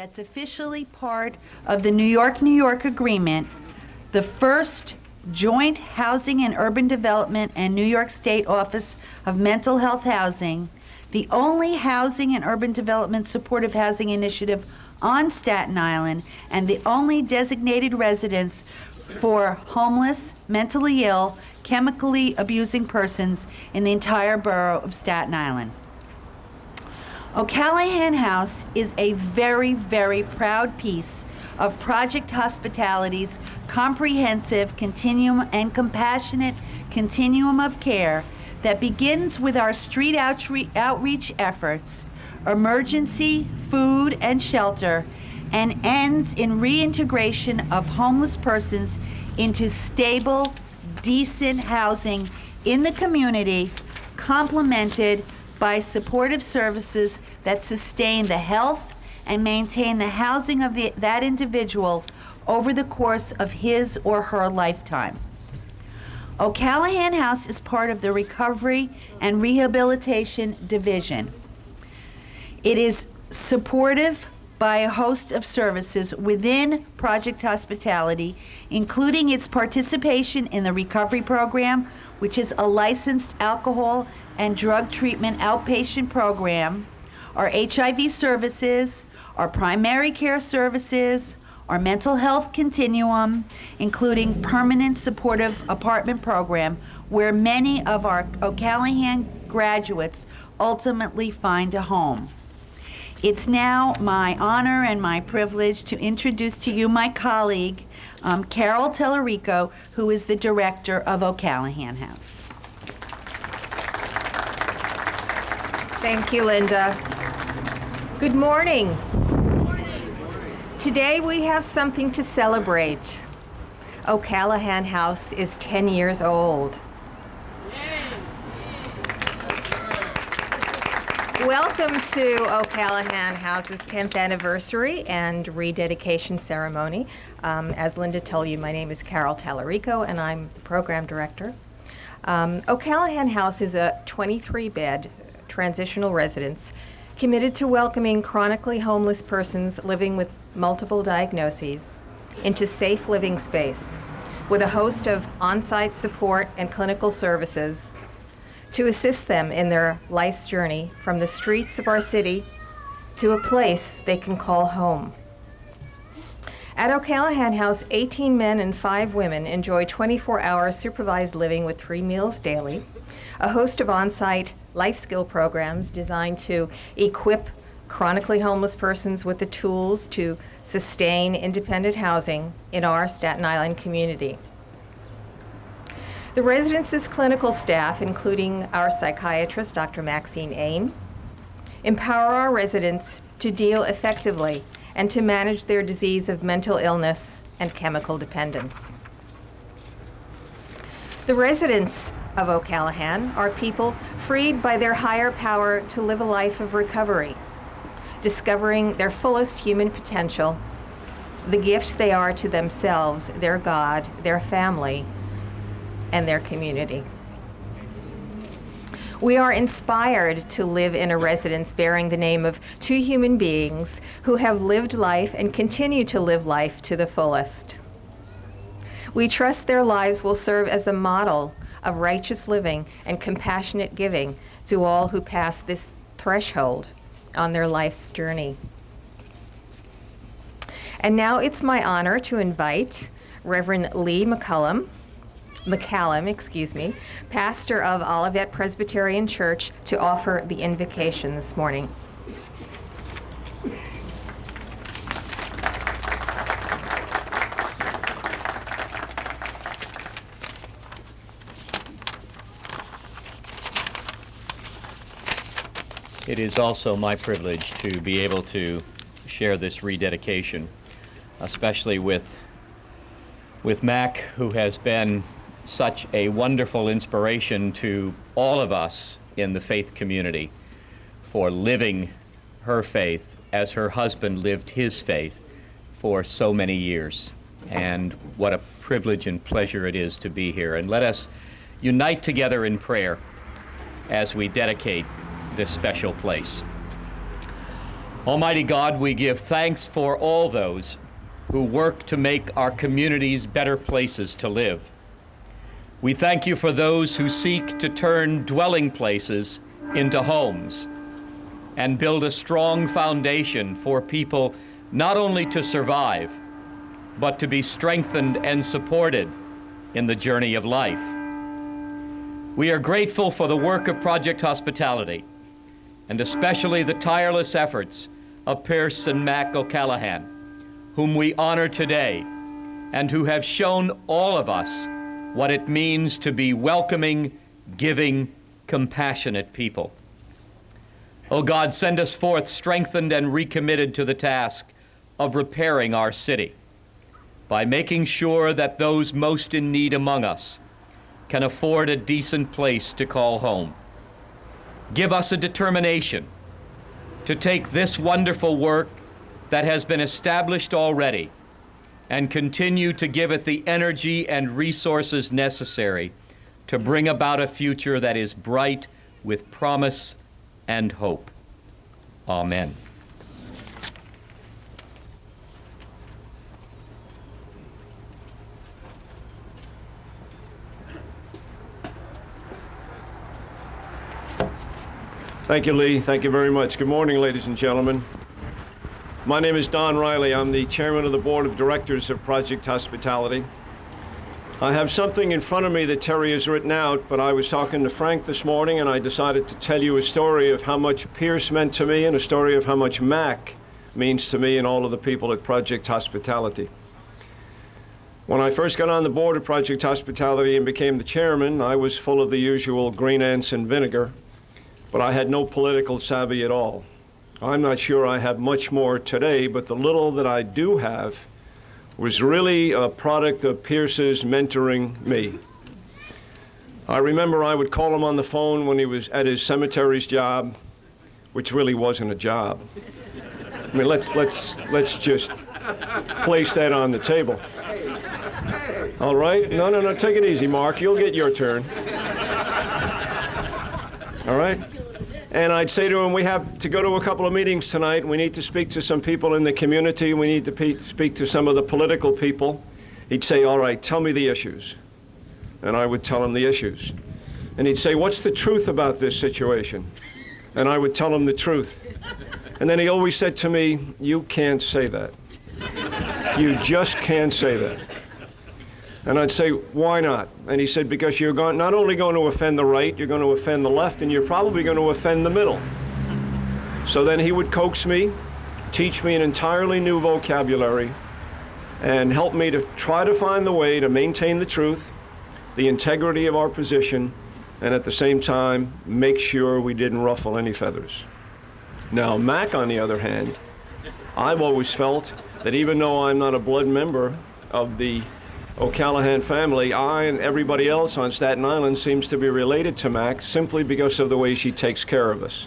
that's officially part of the New York Agreement, the first joint Housing and Urban Development and New York State Office of Mental Health Housing, the only housing and urban development supportive housing initiative on Staten Island, and the only designated residence for homeless, mentally ill, chemically abusing persons in the entire borough of Staten Island. O'Callahan House is a very, very proud piece of Project Hospitality's comprehensive continuum and compassionate continuum of care that begins with our street outreach efforts, emergency, food, and shelter, and ends in reintegration of homeless persons into stable, decent housing in the community, complemented by supportive services that sustain the health and maintain the housing of that individual over the course of his or her lifetime. O'Callahan House is part of the Recovery and Rehabilitation Division. It is supportive by a host of services within Project Hospitality, including its participation in the Recovery Program, which is a licensed alcohol and drug treatment outpatient program, our HIV services, our primary care services, our mental health continuum, including permanent supportive apartment program, where many of our O'Callahan graduates ultimately find a home. It's now my honor and my privilege to introduce to you my colleague, Carol Tellerico, who is the director of O'Callahan House. Thank you, Linda. Good morning. Today we have something to celebrate. O'Callahan House is 10 years old. Welcome to O'Callahan House's 10th anniversary and rededication ceremony. As Linda told you, my name is Carol Tallarico and I'm the program director. O'Callahan House is a 23-bed transitional residence committed to welcoming chronically homeless persons living with multiple diagnoses into safe living space with a host of on-site support and clinical services to assist them in their life's journey from the streets of our city to a place they can call home. At O'Callahan House, 18 men and 5 women enjoy 24-hour supervised living with 3 meals daily, a host of on-site life skill programs designed to equip chronically homeless persons with the tools to sustain independent housing in our Staten Island community. The residence's clinical staff, including our psychiatrist, Dr. Maxine Ain, empower our residents to deal effectively and to manage their disease of mental illness and chemical dependence. The residents of O'Callahan are people freed by their higher power to live a life of recovery, discovering their fullest human potential, the gift they are to themselves, their God, their family, and their community. We are inspired to live in a residence bearing the name of 2 human beings who have lived life and continue to live life to the fullest. We trust their lives will serve as a model of righteous living and compassionate giving to all who pass this threshold on their life's journey. And now it's my honor to invite Reverend Lee McCallum, pastor of Olivet Presbyterian Church, to offer the invocation this morning. It is also my privilege to be able to share this rededication, especially with Mac, who has been such a wonderful inspiration to all of us in the faith community for living her faith as her husband lived his faith for so many years. And what a privilege and pleasure it is to be here. And let us unite together in prayer as we dedicate this special place. Almighty God, we give thanks for all those who work to make our communities better places to live. We thank you for those who seek to turn dwelling places into homes and build a strong foundation for people not only to survive, but to be strengthened and supported in the journey of life. We are grateful for the work of Project Hospitality, and especially the tireless efforts of Pierce and Mac O'Callaghan, whom we honor today, and who have shown all of us what it means to be welcoming, giving, compassionate people. Oh God, send us forth strengthened and recommitted to the task of repairing our city by making sure that those most in need among us can afford a decent place to call home. Give us a determination to take this wonderful work that has been established already and continue to give it the energy and resources necessary to bring about a future that is bright with promise and hope. Amen. Thank you, Lee. Thank you very much. Good morning, ladies and gentlemen. My name is Don Riley. I'm the chairman of the board of directors of Project Hospitality. I have something in front of me that Terry has written out, but I was talking to Frank this morning and I decided to tell you a story of how much Pierce meant to me and a story of how much Mac means to me and all of the people at Project Hospitality. When I first got on the board of Project Hospitality and became the chairman, I was full of the usual green ants and vinegar, but I had no political savvy at all. I'm not sure I have much more today, but the little that I do have was really a product of Pierce's mentoring me. I remember I would call him on the phone when he was at his cemetery's job, which really wasn't a job. I mean, let's just place that on the table. All right? No, take it easy, Mark. You'll get your turn. All right? And I'd say to him, we have to go to a couple of meetings tonight. We need to speak to some people in the community. We need to speak to some of the political people. He'd say, all right, tell me the issues. And I would tell him the issues. And he'd say, what's the truth about this situation? And I would tell him the truth. And then he always said to me, you can't say that. You just can't say that. And I'd say, why not? And he said, because you're not only going to offend the right, you're going to offend the left, and you're probably going to offend the middle. So then he would coax me, teach me an entirely new vocabulary, and help me to try to find the way to maintain the truth, the integrity of our position, and at the same time, make sure we didn't ruffle any feathers. Now, Mac, on the other hand, I've always felt that even though I'm not a blood member of the O'Callaghan family, I and everybody else on Staten Island seems to be related to Mac simply because of the way she takes care of us.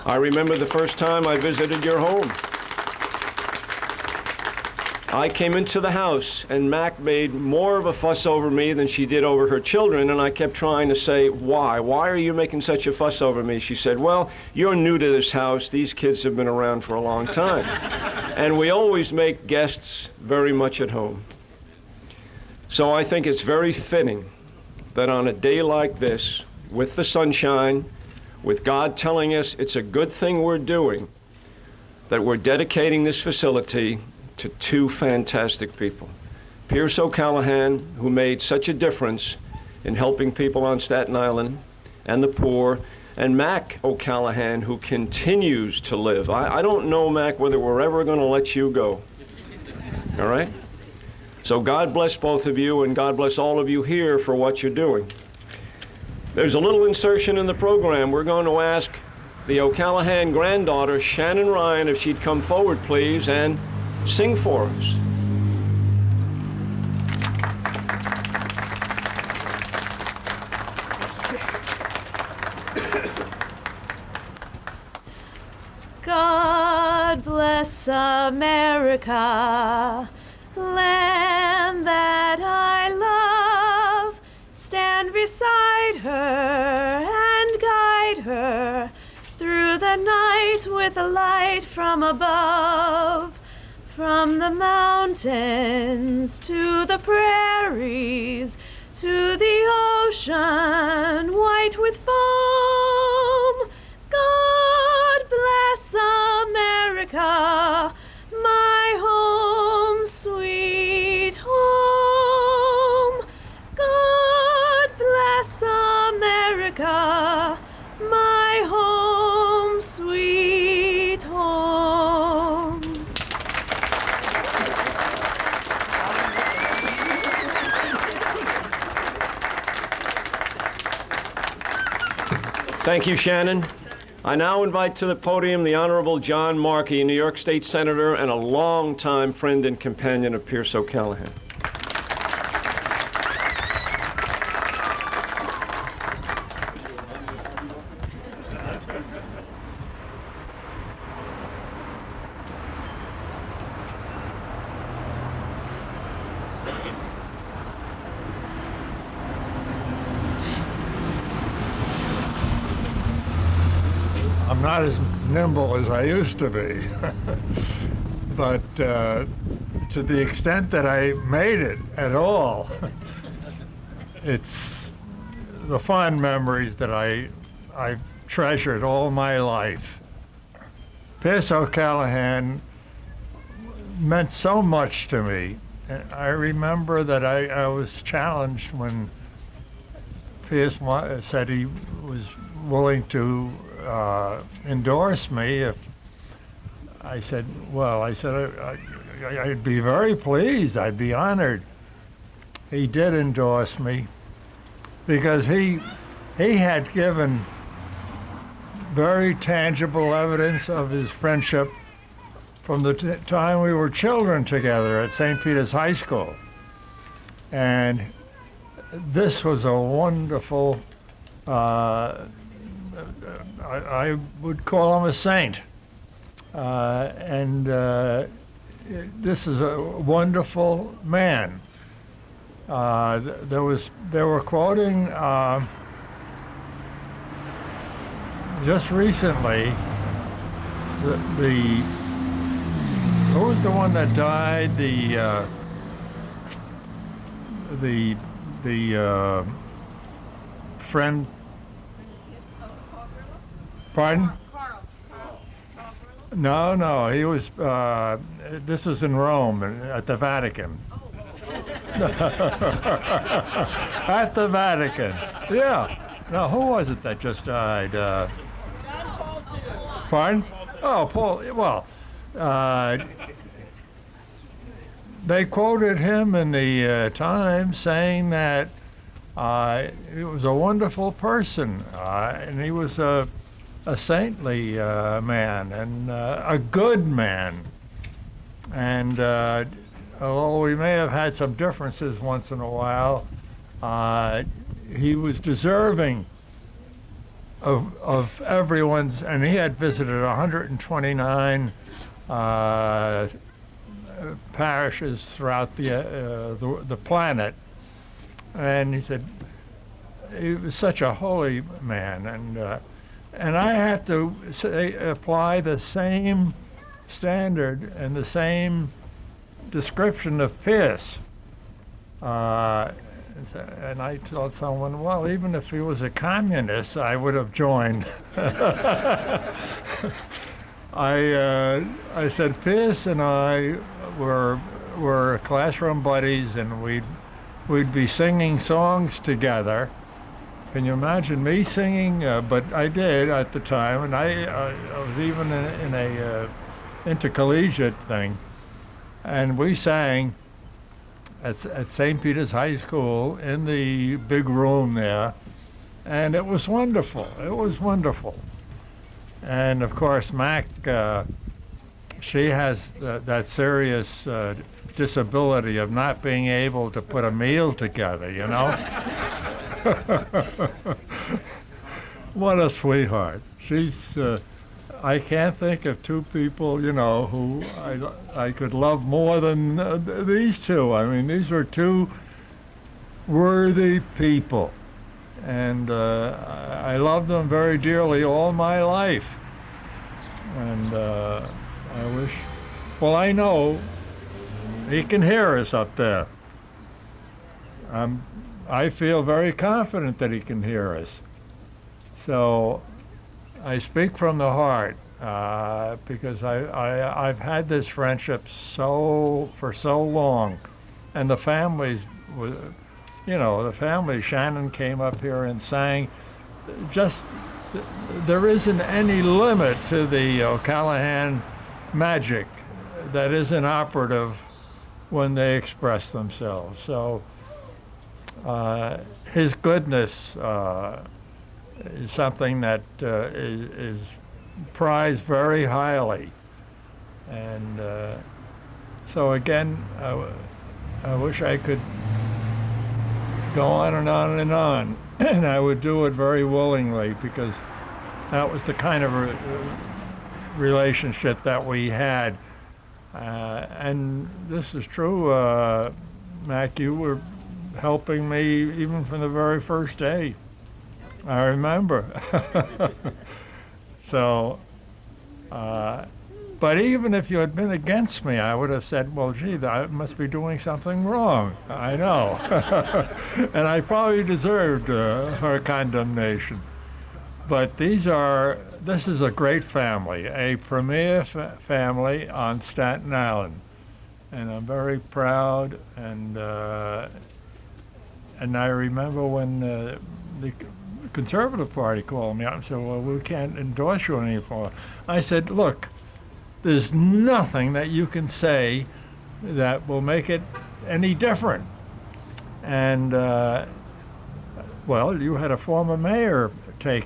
I remember the first time I visited your home. I came into the house and Mac made more of a fuss over me than she did over her children, and I kept trying to say, why? Why are you making such a fuss over me? She said, well, you're new to this house. These kids have been around for a long time. And we always make guests very much at home. So I think it's very fitting that on a day like this, with the sunshine, with God telling us it's a good thing we're doing, that we're dedicating this facility to two fantastic people. Pierce O'Callaghan, who made such a difference in helping people on Staten Island and the poor, and Mac O'Callaghan, who continues to live. I don't know, Mac, whether we're ever going to let you go. All right? So God bless both of you, and God bless all of you here for what you're doing. There's a little insertion in the program. We're going to ask the O'Callaghan granddaughter, Shannon Ryan, if she'd come forward, please, and sing for us. God bless America, land that I love. Stand beside her and guide her through the night with with a light from above. From the mountains to the prairies, to the ocean white with foam. God bless America, my home, sweet home. God bless America, my home, sweet home. Thank you, Shannon. I now invite to the podium the Honorable John Markey, New York State Senator and a longtime friend and companion of Pierce O'Callaghan. I'm not as nimble as I used to be, but to the extent that I made it at all, it's the fond memories that I've treasured all my life. Pierce O'Callaghan meant so much to me. And I remember that I was challenged when Pierce said he was willing to endorse me. If I said, well, I'd be very pleased. I'd be honored. He did endorse me because he had given very tangible evidence of his friendship from the time we were children together at St. Peter's High School. And this was a wonderful, I would call him a saint. This is a wonderful man. They were quoting just recently who was the one that died? The friend. Pardon? No, he was, this was in Rome, at the Vatican. At the Vatican, yeah. Now, who was it that just died? Pardon? Oh, Paul, well, they quoted him in the Times saying that he was a wonderful person, and he was a saintly man and a good man. And although we may have had some differences once in a while, he was deserving of everyone's, and he had visited 129 parishes throughout the planet. And he said he was such a holy man, and I have to say, apply the same standard and the same description of Pierce. And I told someone, well, even if he was a communist, I would have joined. I said, Pierce and I were classroom buddies, and we'd be singing songs together. Can you imagine me singing? But I did at the time, and I was even in a intercollegiate thing, and we sang at St. Peter's High School in the big room there, and it was wonderful. It was wonderful. And of course, Mac, she has that serious disability of not being able to put a meal together, you know? What a sweetheart. She's, I can't think of two people, you know, who I could love more than these two. I mean, these are two worthy people. And I loved them very dearly all my life. And I wish, well, I know he can hear us up there. I feel very confident that he can hear us. So I speak from the heart because I've had this friendship for so long, and the families, the family. Shannon came up here and sang. Just there isn't any limit to the O'Callahan magic that isn't operative when they express themselves. So his goodness is something that is prized very highly. And so again, I wish I could go on and on and on, and I would do it very willingly, because that was the kind of relationship that we had. And this is true, Mac, you were helping me even from the very first day. I remember. So, but even if you had been against me, I would have said, well, gee, I must be doing something wrong. I know. And I probably deserved her condemnation. But this is a great family, a premier family on Staten Island. And I'm very proud, and I remember when the Conservative Party called me up and said, well, we can't endorse you anymore. I said, look, there's nothing that you can say that will make it any different. And, well, you had a former mayor took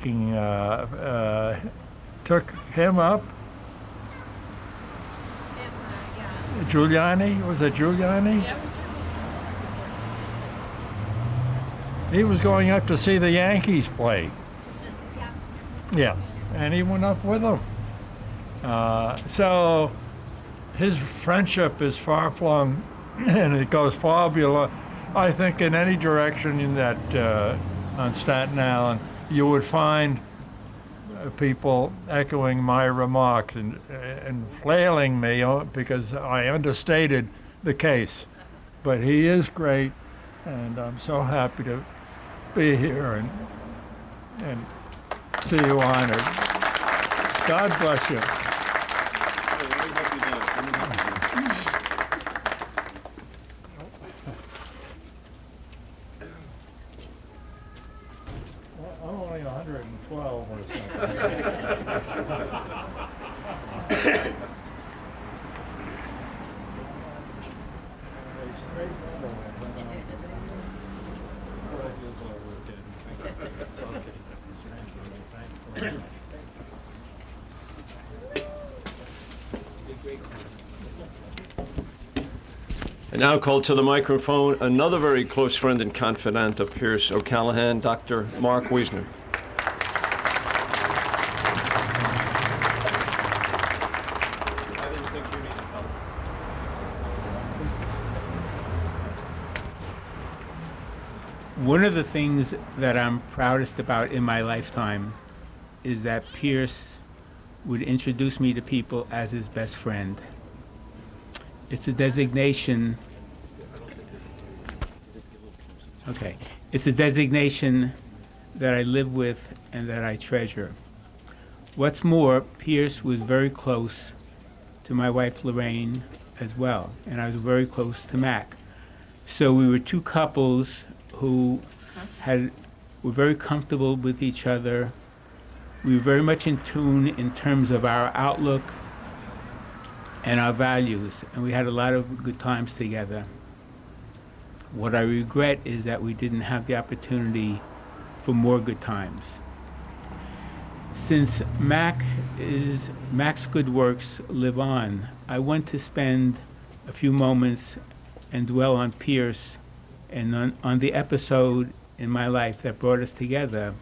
him up. Giuliani, was it Giuliani? He was going up to see the Yankees play. Yeah, and he went up with them. So his friendship is far-flung, and it goes far beyond, I think, in any direction in that on Staten Island, you would find people echoing my remarks and flailing me because I understated the case. But he is great, and I'm so happy to be here and see you honored. God bless you. I'm only 112 or something. And now call to the microphone another very close friend and confidant of Pierce O'Callahan, Dr. Mark Wiesner. One of the things that I'm proudest about in my lifetime is that Pierce would introduce me to people as his best friend. It's a designation. Okay. It's a designation that I live with and that I treasure. What's more, Pierce was very close to my wife Lorraine as well, and I was very close to Mac. So we were two couples who were very comfortable with each other. We were very much in tune in terms of our outlook and our values, and we had a lot of good times together. What I regret is that we didn't have the opportunity for more good times. Since Mac's good works live on, I want to spend a few moments and dwell on Pierce and on the episode in my life that brought us together,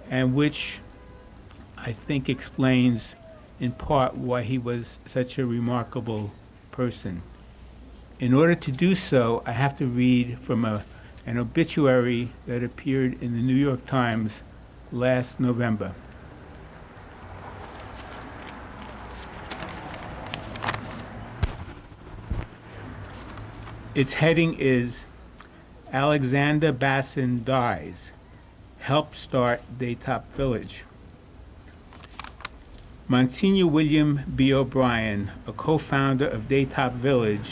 and which I think explains in part why he was such a remarkable person. In order to do so, I have to read from an obituary that appeared in the New York Times last November. Its heading is Alexander Bassin Dies, Help Start Daytop Village. Monsignor William B. O'Brien, a co-founder of Daytop Village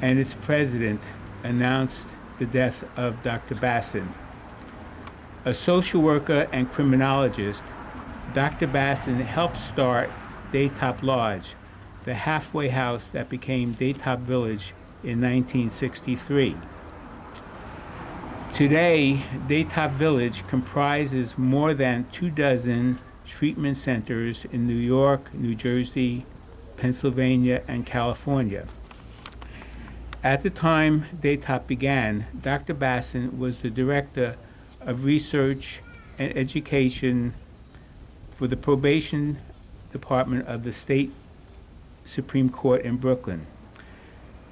and its president, announced the death of Dr. Bassin. A social worker and criminologist, Dr. Bassin helped start Daytop Lodge, the halfway house that became Daytop Village in 1963. Today, Daytop Village comprises more than 24 treatment centers in New York, New Jersey, Pennsylvania, and California. At the time Daytop began, Dr. Bassin was the director of research and education for the probation department of the state Supreme Court in Brooklyn.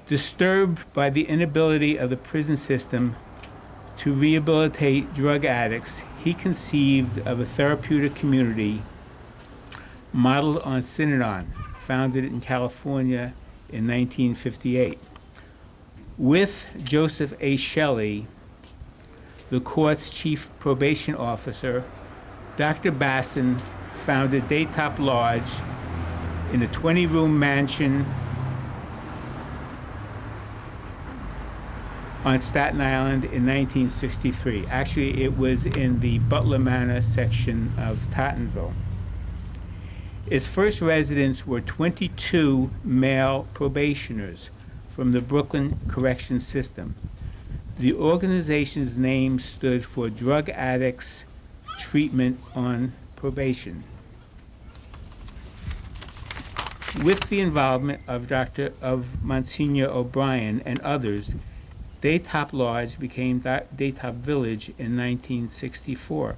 Disturbed by the inability of the prison system to rehabilitate drug addicts, he conceived of a therapeutic community modeled on Synanon, founded in California in 1958. With Joseph A. Shelley, the court's chief probation officer, Dr. Bassin founded Daytop Lodge in a 20-room mansion on Staten Island in 1963. Actually, it was in the Butler Manor section of Tottenville. Its first residents were 22 male probationers from the Brooklyn Correction System. The organization's name stood for Drug Addicts Treatment on Probation. With the involvement of Monsignor O'Brien and others, Daytop Lodge became Daytop Village in 1964.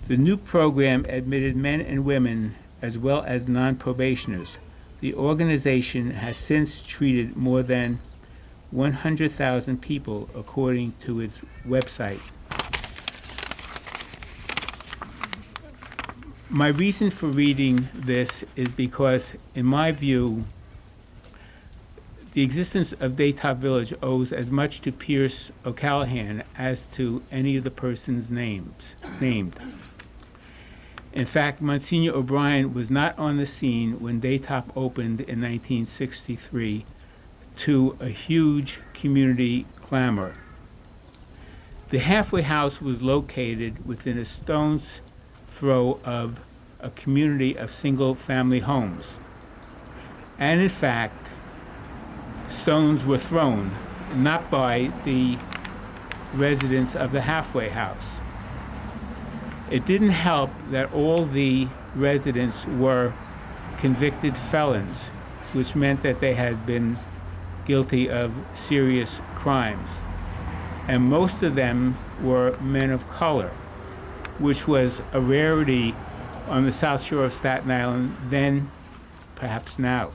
The new program admitted men and women as well as non-probationers. The organization has since treated more than 100,000 people, according to its website. My reason for reading this is because, in my view, the existence of Daytop Village owes as much to Pierce O'Callahan as to any of the persons named. In fact, Monsignor O'Brien was not on the scene when Daytop opened in 1963 to a huge community clamor. The halfway house was located within a stone's throw of a community of single-family homes. And in fact, stones were thrown, not by the residents of the halfway house. It didn't help that all the residents were convicted felons, which meant that they had been guilty of serious crimes. And most of them were men of color, which was a rarity on the South Shore of Staten Island then, perhaps now.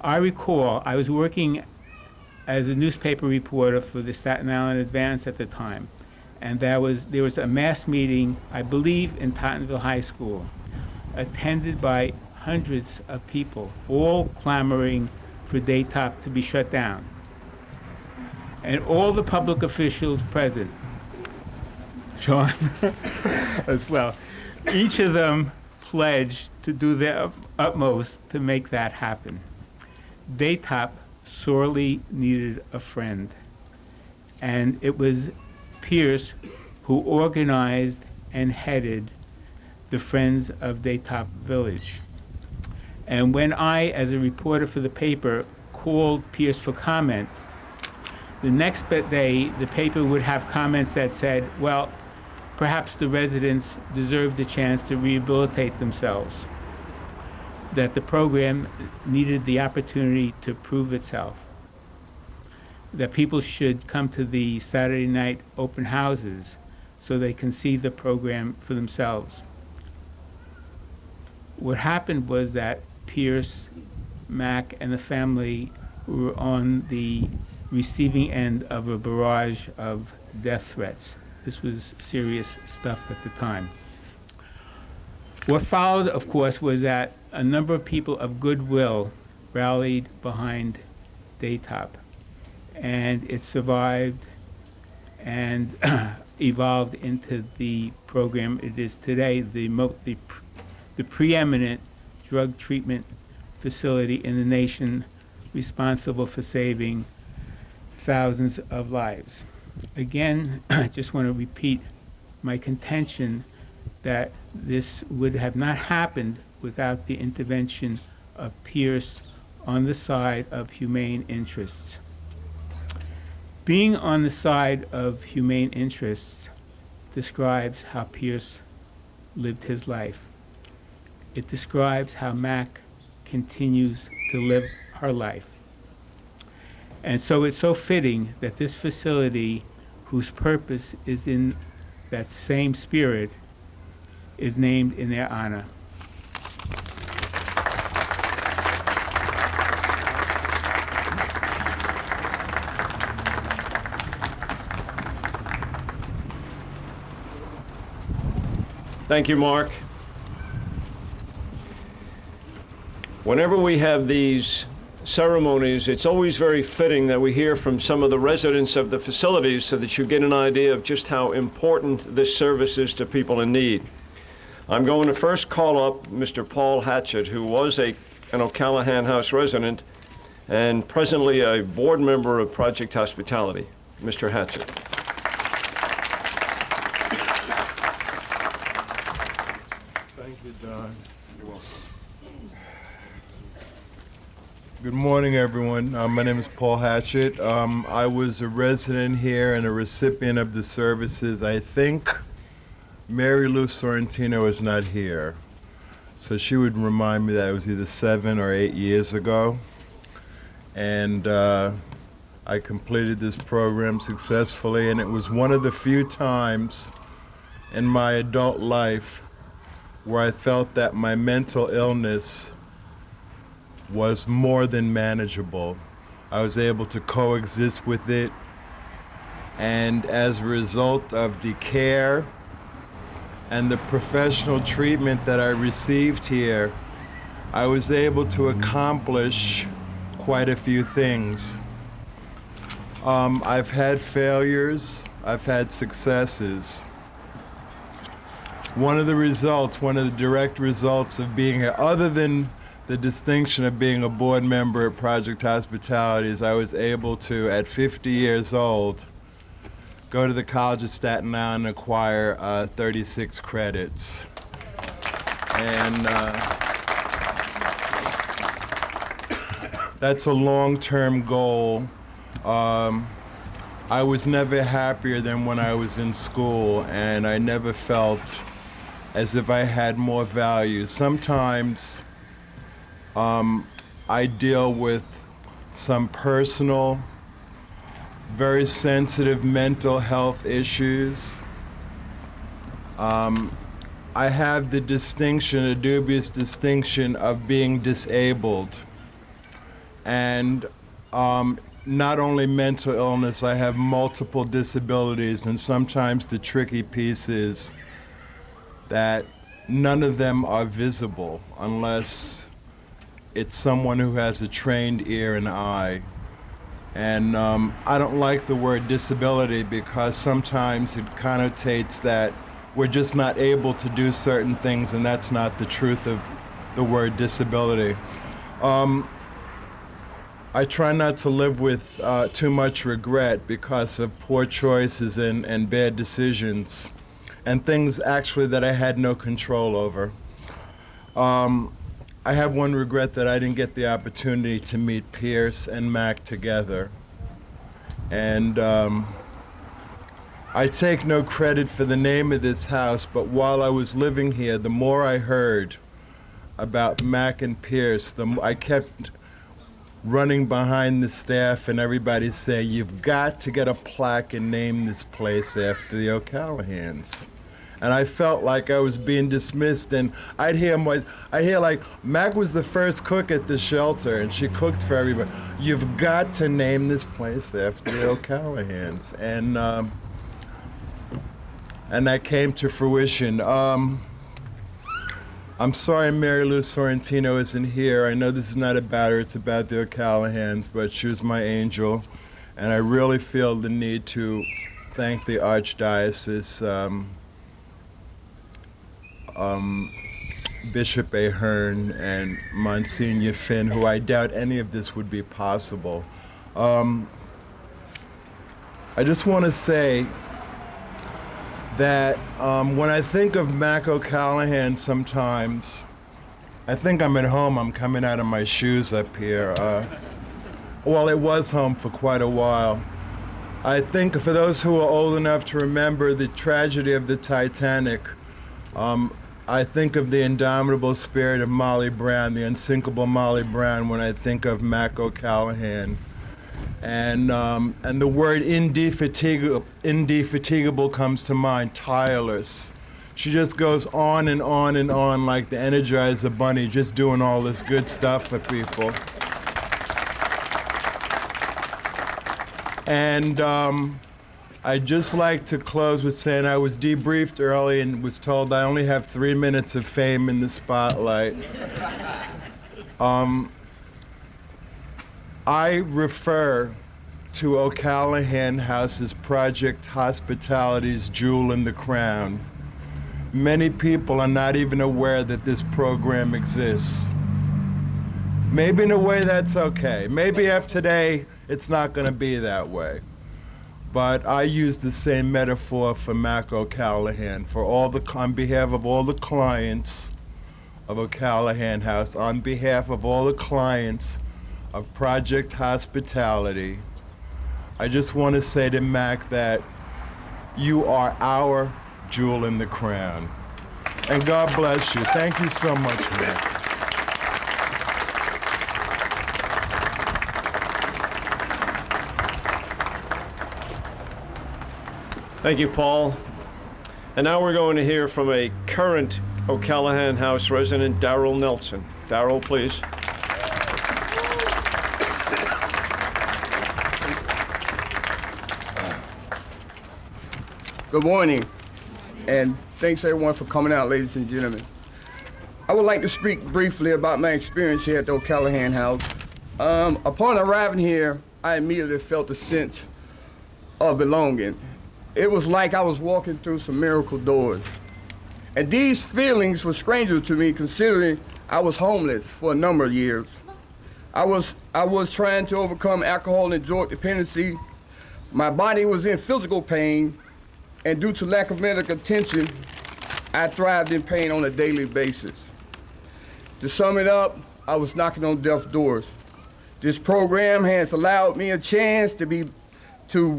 I recall I was working as a newspaper reporter for the Staten Island Advance at the time, and there was a mass meeting, I believe, in Tottenville High School, attended by hundreds of people, all clamoring for Daytop to be shut down. And all the public officials present, John as well, each of them pledged to do their utmost to make that happen. Daytop sorely needed a friend, and it was Pierce who organized and headed the Friends of Daytop Village. And when I, as a reporter for the paper, called Pierce for comment, the next day the paper would have comments that said, well, perhaps the residents deserved the chance to rehabilitate themselves, that the program needed the opportunity to prove itself, that people should come to the Saturday night open houses so they can see the program for themselves. What happened was that Pierce, Mac, and the family were on the receiving end of a barrage of death threats. This was serious stuff at the time. What followed, of course, was that a number of people of goodwill rallied behind Daytop, and it survived and evolved into the program it is today, the preeminent drug treatment facility in the nation, responsible for saving thousands of lives. Again, I just want to repeat my contention that this would have not happened without the intervention of Pierce on the side of humane interests. Being on the side of humane interests describes how Pierce lived his life. It describes how Mac continues to live her life. And so it's so fitting that this facility, whose purpose is in that same spirit, is named in their honor. Thank you, Mark. Whenever we have these ceremonies, it's always very fitting that we hear from some of the residents of the facilities so that you get an idea of just how important this service is to people in need. I'm going to first call up Mr. Paul Hatchett, who was an O'Callahan House resident and presently a board member of Project Hospitality. Mr. Hatchett. Thank you, Don. You're welcome. Good morning, everyone. My name is Paul Hatchett. I was a resident here and a recipient of the services. I think Mary Lou Sorrentino is not here, so she would remind me that it was either 7 or 8 years ago. And I completed this program successfully, and it was one of the few times in my adult life where I felt that my mental illness was more than manageable. I was able to coexist with it, and as a result of the care and the professional treatment that I received here, I was able to accomplish quite a few things. I've had failures, I've had successes. One of the direct results of being here, other than the distinction of being a board member at Project Hospitality, is I was able to, at 50 years old, go to the College of Staten Island and acquire 36 credits. And that's a long-term goal. I was never happier than when I was in school, and I never felt as if I had more value. Sometimes I deal with some personal, very sensitive mental health issues. I have the distinction, a dubious distinction, of being disabled. And not only mental illness, I have multiple disabilities, and sometimes the tricky piece is that none of them are visible unless it's someone who has a trained ear and eye. And I don't like the word disability because sometimes it connotates that we're just not able to do certain things, and that's not the truth of the word disability. I try not to live with too much regret because of poor choices and bad decisions and things actually that I had no control over. I have one regret, that I didn't get the opportunity to meet Pierce and Mac together. And I take no credit for the name of this house, but while I was living here, the more I heard about Mac and Pierce, I kept running behind the staff and everybody saying, you've got to get a plaque and name this place after the O'Callahans. And I felt like I was being dismissed, and I'd hear like, Mac was the first cook at the shelter, and she cooked for everybody. You've got to name this place after the O'Callahans. And that came to fruition. I'm sorry Mary Lou Sorrentino isn't here. I know this is not about her, it's about the O'Callahans, but she was my angel. And I really feel the need to thank the Archdiocese, Bishop Ahern and Monsignor Finn, who I doubt any of this would be possible. I just want to say that when I think of Mac O'Callahan sometimes, I think I'm at home. I'm coming out of my shoes up here. Well, it was home for quite a while. I think for those who are old enough to remember the tragedy of the Titanic, I think of the indomitable spirit of Molly Brown, the unsinkable Molly Brown, when I think of Mac O'Callahan. And the word indefatigable comes to mind, tireless. She just goes on and on and on like the Energizer Bunny, just doing all this good stuff for people. And I'd just like to close with saying I was debriefed early and was told I only have 3 minutes of fame in the spotlight. I refer to O'Callahan House's Project Hospitality's Jewel in the Crown. Many people are not even aware that this program exists. Maybe in a way that's okay. Maybe after today, it's not going to be that way. But I use the same metaphor for Mac O'Callahan, on behalf of all the clients of O'Callahan House, on behalf of all the clients of Project Hospitality. I just want to say to Mac that you are our jewel in the crown. And God bless you. Thank you so much, Mac. Thank you, Paul. And now we're going to hear from a current O'Callahan House resident, Darrell Nelson. Darrell, please. Good morning, and thanks everyone for coming out, ladies and gentlemen. I would like to speak briefly about my experience here at the O'Callahan House. Upon arriving here, I immediately felt a sense of belonging. It was like I was walking through some miracle doors. And these feelings were strangers to me, considering I was homeless for a number of years. I was trying to overcome alcohol and drug dependency. My body was in physical pain, and due to lack of medical attention, I thrived in pain on a daily basis. To sum it up, I was knocking on death's doors. This program has allowed me a chance to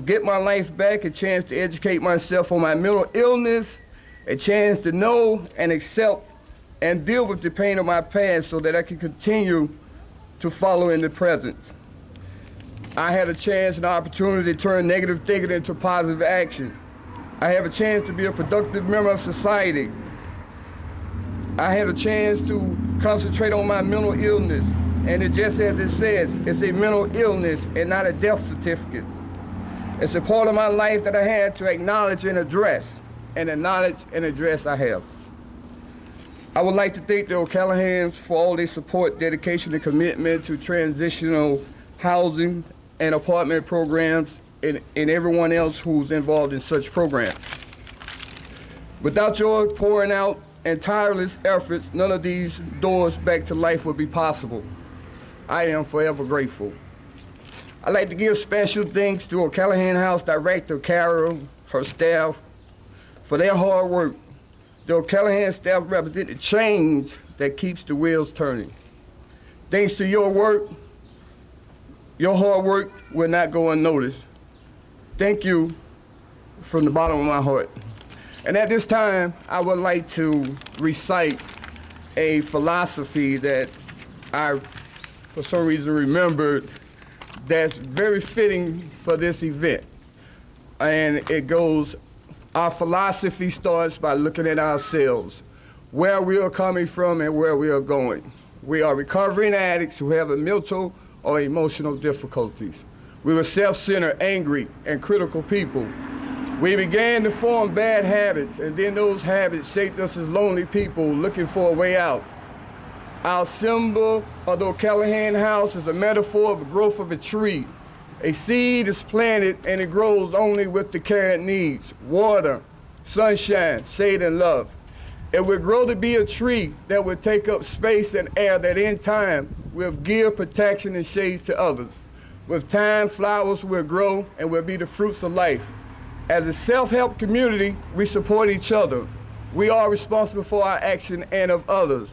get my life back, a chance to educate myself on my mental illness, a chance to know and accept and deal with the pain of my past so that I can continue to follow in the present. I had a chance and opportunity to turn negative thinking into positive action. I have a chance to be a productive member of society. I had a chance to concentrate on my mental illness. And it just as it says, it's a mental illness and not a death certificate. It's a part of my life that I had to acknowledge and address, and acknowledge and address I have. I would like to thank the O'Callahans for all their support, dedication, and commitment to transitional housing and apartment programs, and everyone else who's involved in such programs. Without your pouring out and tireless efforts, none of these doors back to life would be possible. I am forever grateful. I'd like to give special thanks to O'Callahan House Director Carol, her staff, for their hard work. The O'Callahan staff represent the change that keeps the wheels turning. Thanks to your work, your hard work will not go unnoticed. Thank you from the bottom of my heart. And at this time, I would like to recite a philosophy that I, for some reason, remembered that's very fitting for this event. And it goes, our philosophy starts by looking at ourselves, where we are coming from and where we are going. We are recovering addicts who have a mental or emotional difficulties. We were self-centered, angry, and critical people. We began to form bad habits, and then those habits shaped us as lonely people looking for a way out. Our symbol of the O'Callahan House is a metaphor of the growth of a tree. A seed is planted and it grows only with the care it needs: water, sunshine, shade, and love. It will grow to be a tree that will take up space and air that in time will give protection and shade to others. With time, flowers will grow and will be the fruits of life. As a self-help community, we support each other. We are responsible for our action and of others.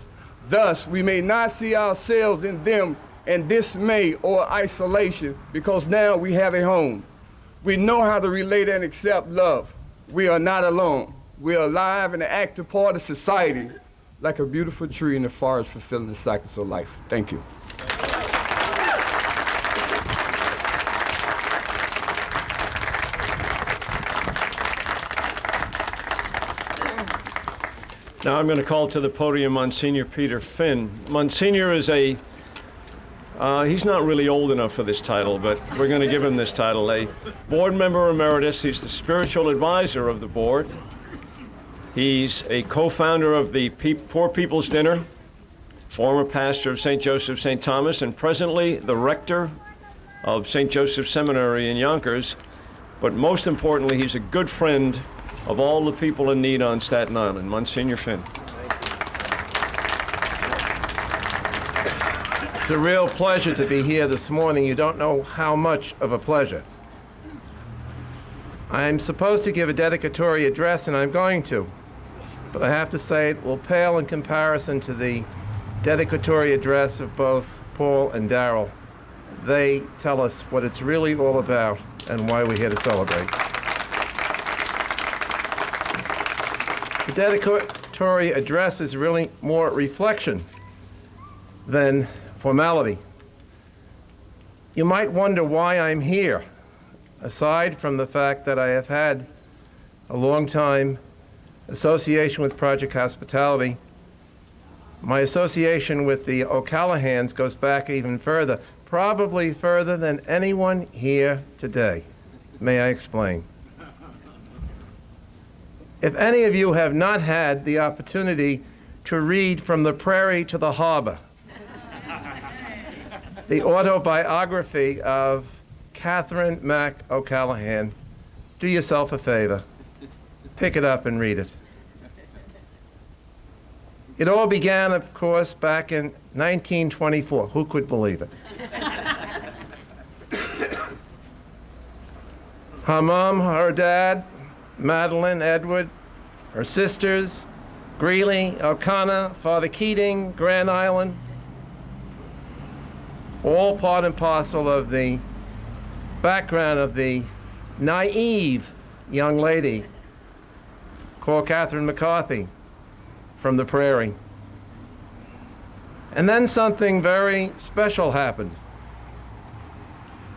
Thus, we may not see ourselves in them in dismay or isolation, because now we have a home. We know how to relate and accept love. We are not alone. We are alive and an active part of society, like a beautiful tree in the forest fulfilling the cycles of life. Thank you. Now I'm going to call to the podium Monsignor Peter Finn. Monsignor is he's not really old enough for this title, but we're going to give him this title. A board member emeritus. He's the spiritual advisor of the board. He's a co-founder of the Poor People's Dinner, former pastor of St. Joseph St. Thomas, and presently the rector of St. Joseph Seminary in Yonkers. But most importantly, he's a good friend of all the people in need on Staten Island. Monsignor Finn. It's a real pleasure to be here this morning. You don't know how much of a pleasure. I'm supposed to give a dedicatory address, and I'm going to. But I have to say it will pale in comparison to the dedicatory address of both Paul and Darrell. They tell us what it's really all about and why we're here to celebrate. The dedicatory address is really more reflection than formality. You might wonder why I'm here, aside from the fact that I have had a long time association with Project Hospitality. My association with the O'Callahans goes back even further, probably further than anyone here today. May I explain? If any of you have not had the opportunity to read From the Prairie to the Harbor, the autobiography of Catherine Mack O'Callahan, do yourself a favor. Pick it up and read it. It all began, of course, back in 1924. Who could believe it? Her mom, her dad, Madeline, Edward, her sisters, Greeley, O'Connor, Father Keating, Grand Island, all part and parcel of the background of the naive young lady called Catherine McCarthy from the Prairie. And then something very special happened.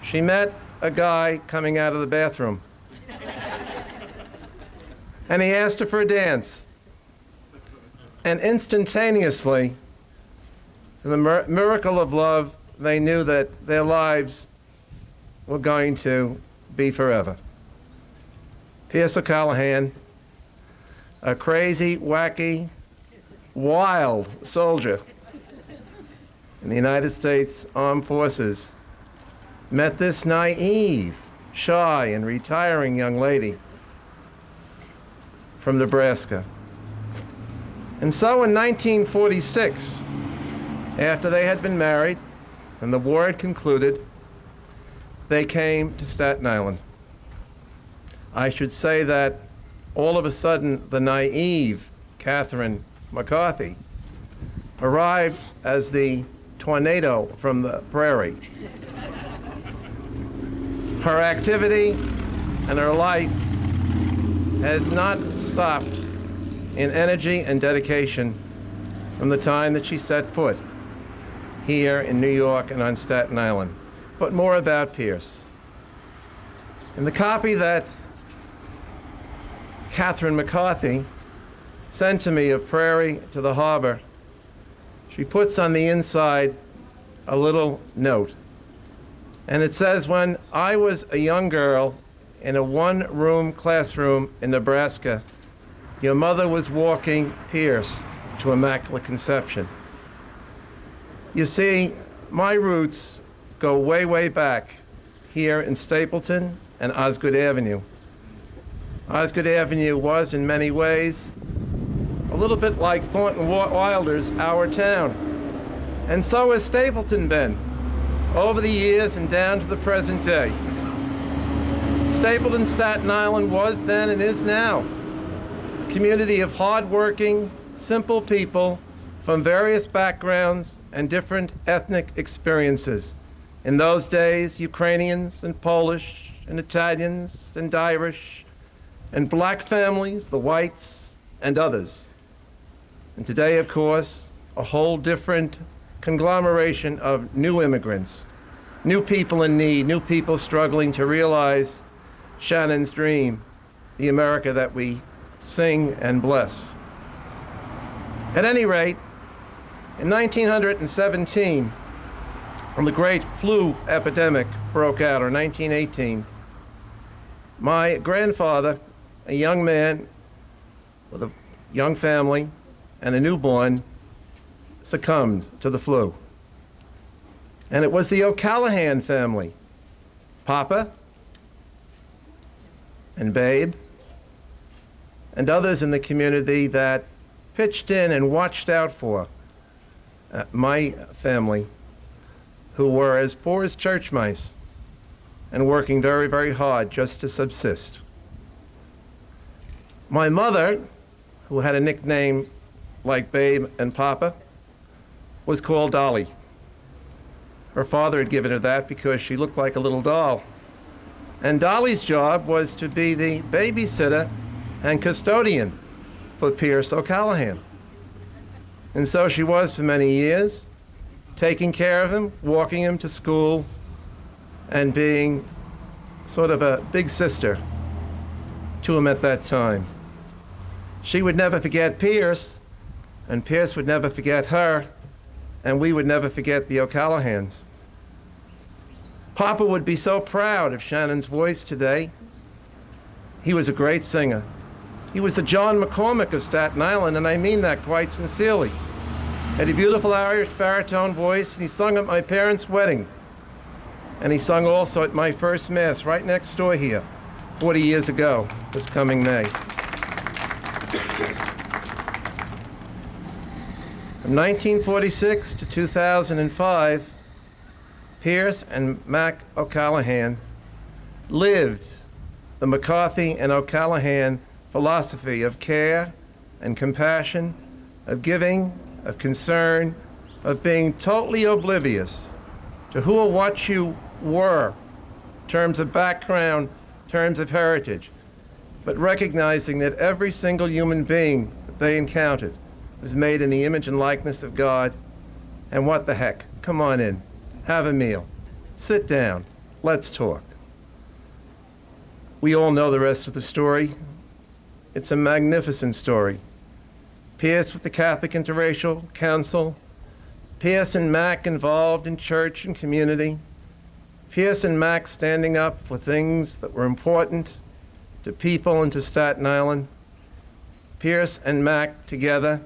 She met a guy coming out of the bathroom. And he asked her for a dance. And instantaneously, the miracle of love, they knew that their lives were going to be forever. Pierce O'Callahan, a crazy, wacky, wild soldier in the United States Armed Forces, met this naive, shy, and retiring young lady from Nebraska. And so in 1946, after they had been married and the war had concluded, they came to Staten Island. I should say that all of a sudden, the naive Catherine McCarthy arrived as the tornado from the prairie. Her activity and her life has not stopped in energy and dedication from the time that she set foot here in New York and on Staten Island. But more about Pierce. In the copy that Catherine McCarthy sent to me of Prairie to the Harbor, she puts on the inside a little note. And it says, when I was a young girl in a one-room classroom in Nebraska, your mother was walking Pierce to Immaculate Conception. You see, my roots go way, way back here in Stapleton and Osgood Avenue. Osgood Avenue was, in many ways, a little bit like Thornton Wilder's Our Town. And so has Stapleton been, over the years and down to the present day. Stapleton, Staten Island was then and is now a community of hardworking, simple people from various backgrounds and different ethnic experiences. In those days, Ukrainians and Polish and Italians and Irish and black families, the whites and others. And today, of course, a whole different conglomeration of new immigrants, new people in need, new people struggling to realize Shannon's dream, the America that we sing and bless. At any rate, in 1917, when the great flu epidemic broke out, or 1918, my grandfather, a young man with a young family and a newborn, succumbed to the flu. And it was the O'Callahan family, Papa and Babe and others in the community, that pitched in and watched out for my family, who were as poor as church mice and working very, very hard just to subsist. My mother, who had a nickname like Babe and Papa, was called Dolly. Her father had given her that because she looked like a little doll. And Dolly's job was to be the babysitter and custodian for Pierce O'Callahan. And so she was for many years, taking care of him, walking him to school, and being sort of a big sister to him at that time. She would never forget Pierce, and Pierce would never forget her, and we would never forget the O'Callahans. Papa would be so proud of Shannon's voice today. He was a great singer. He was the John McCormick of Staten Island, and I mean that quite sincerely. Had a beautiful Irish baritone voice, and he sung at my parents' wedding. And he sung also at my first Mass right next door here, 40 years ago, this coming May. From 1946 to 2005, Pierce and Mac O'Callahan lived the McCarthy and O'Callahan philosophy of care and compassion, of giving, of concern, of being totally oblivious to who or what you were in terms of background, in terms of heritage, but recognizing that every single human being that they encountered was made in the image and likeness of God. And what the heck, come on in, have a meal, sit down, let's talk. We all know the rest of the story. It's a magnificent story. Pierce with the Catholic Interracial Council, Pierce and Mac involved in church and community, Pierce and Mac standing up for things that were important to people and to Staten Island, Pierce and Mac together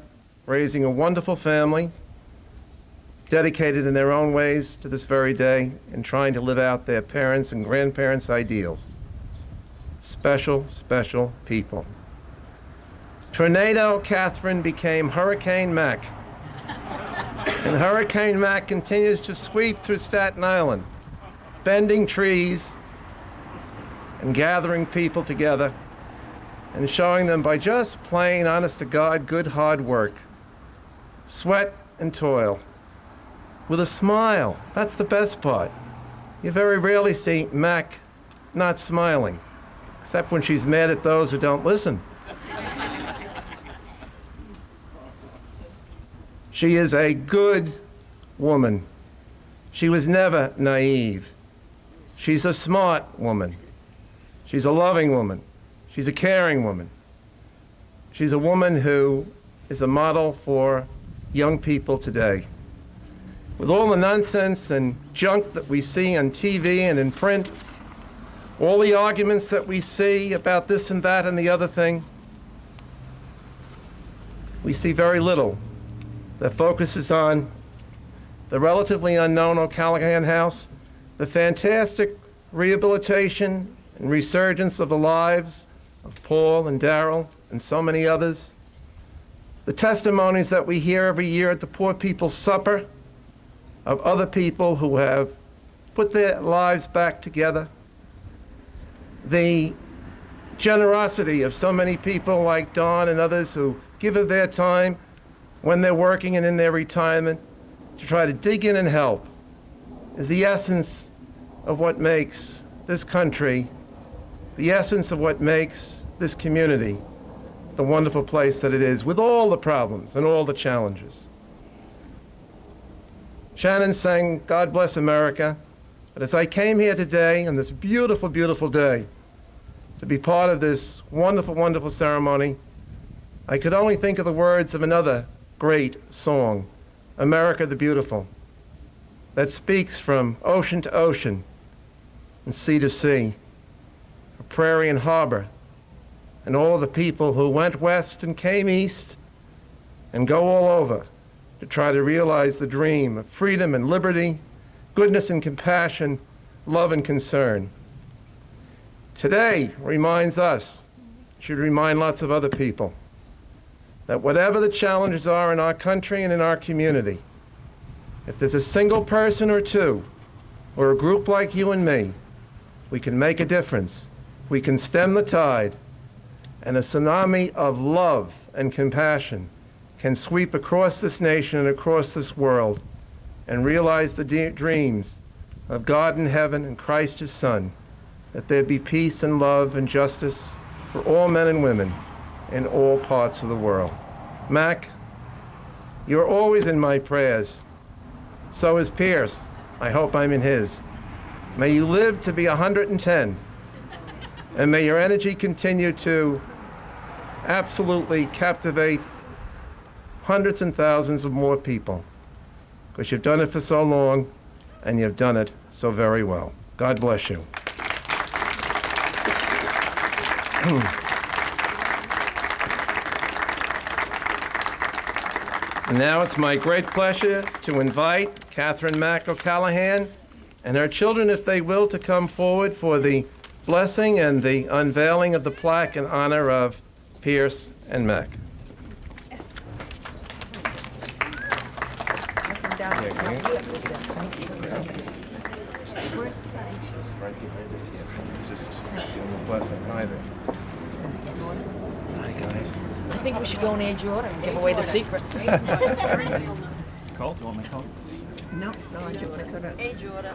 raising a wonderful family, dedicated in their own ways to this very day and trying to live out their parents' and grandparents' ideals. Special, special people. Tornado Catherine became Hurricane Mac. And Hurricane Mac continues to sweep through Staten Island, bending trees and gathering people together and showing them by just plain, honest-to-God, good hard work, sweat and toil, with a smile. That's the best part. You very rarely see Mac not smiling, except when she's mad at those who don't listen. She is a good woman. She was never naive. She's a smart woman. She's a loving woman. She's a caring woman. She's a woman who is a model for young people today. With all the nonsense and junk that we see on TV and in print, All the arguments that we see about this and that and the other thing, we see very little that focuses on the relatively unknown O'Callaghan House, the fantastic rehabilitation and resurgence of the lives of Paul and Darrell and so many others, the testimonies that we hear every year at the Poor People's Supper of other people who have put their lives back together, the generosity of so many people like Don and others who give of their time when they're working and in their retirement to try to dig in and help is the essence of what makes this country, the essence of what makes this community the wonderful place that it is, with all the problems and all the challenges. Shannon sang God Bless America, but as I came here today on this beautiful, beautiful day to be part of this wonderful, wonderful ceremony, I could only think of the words of another great song, America the Beautiful, that speaks from ocean to ocean and sea to sea, prairie and harbor, and all the people who went west and came east and go all over to try to realize the dream of freedom and liberty, goodness and compassion, love and concern. Today reminds us, should remind lots of other people, that whatever the challenges are in our country and in our community, if there's a single person or two, or a group like you and me, we can make a difference. We can stem the tide, and a tsunami of love and compassion can sweep across this nation and across this world and realize the dreams of God in heaven and Christ his Son, that there be peace and love and justice for all men and women in all parts of the world. Mac, you're always in my prayers. So is Pierce. I hope I'm in his. May you live to be 110, and may your energy continue to absolutely captivate hundreds and thousands of more people, because you've done it for so long, and you've done it so very well. God bless you. Now it's my great pleasure to invite Catherine Mack O'Callaghan and her children, if they will, to come forward for the blessing and the unveiling of the plaque in honor of Pierce and Mack. I think we should go in age order and give away the secrets. Cole, do you want me to call? No, age order. Age order.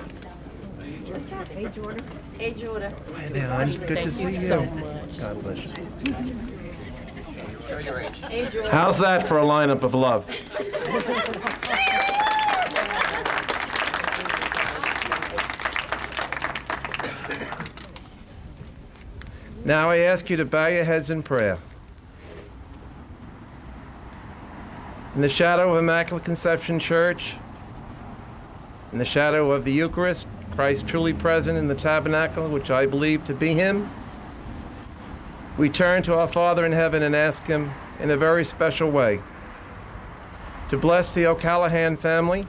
Age order. Age order. Hi there, good to see you. So much. God bless you. Age order. How's that for a lineup of love? Now I ask you to bow your heads in prayer. In the shadow of Immaculate Conception Church, in the shadow of the Eucharist, Christ truly present in the tabernacle, which I believe to be him, we turn to our Father in heaven and ask him in a very special way to bless the O'Callaghan family,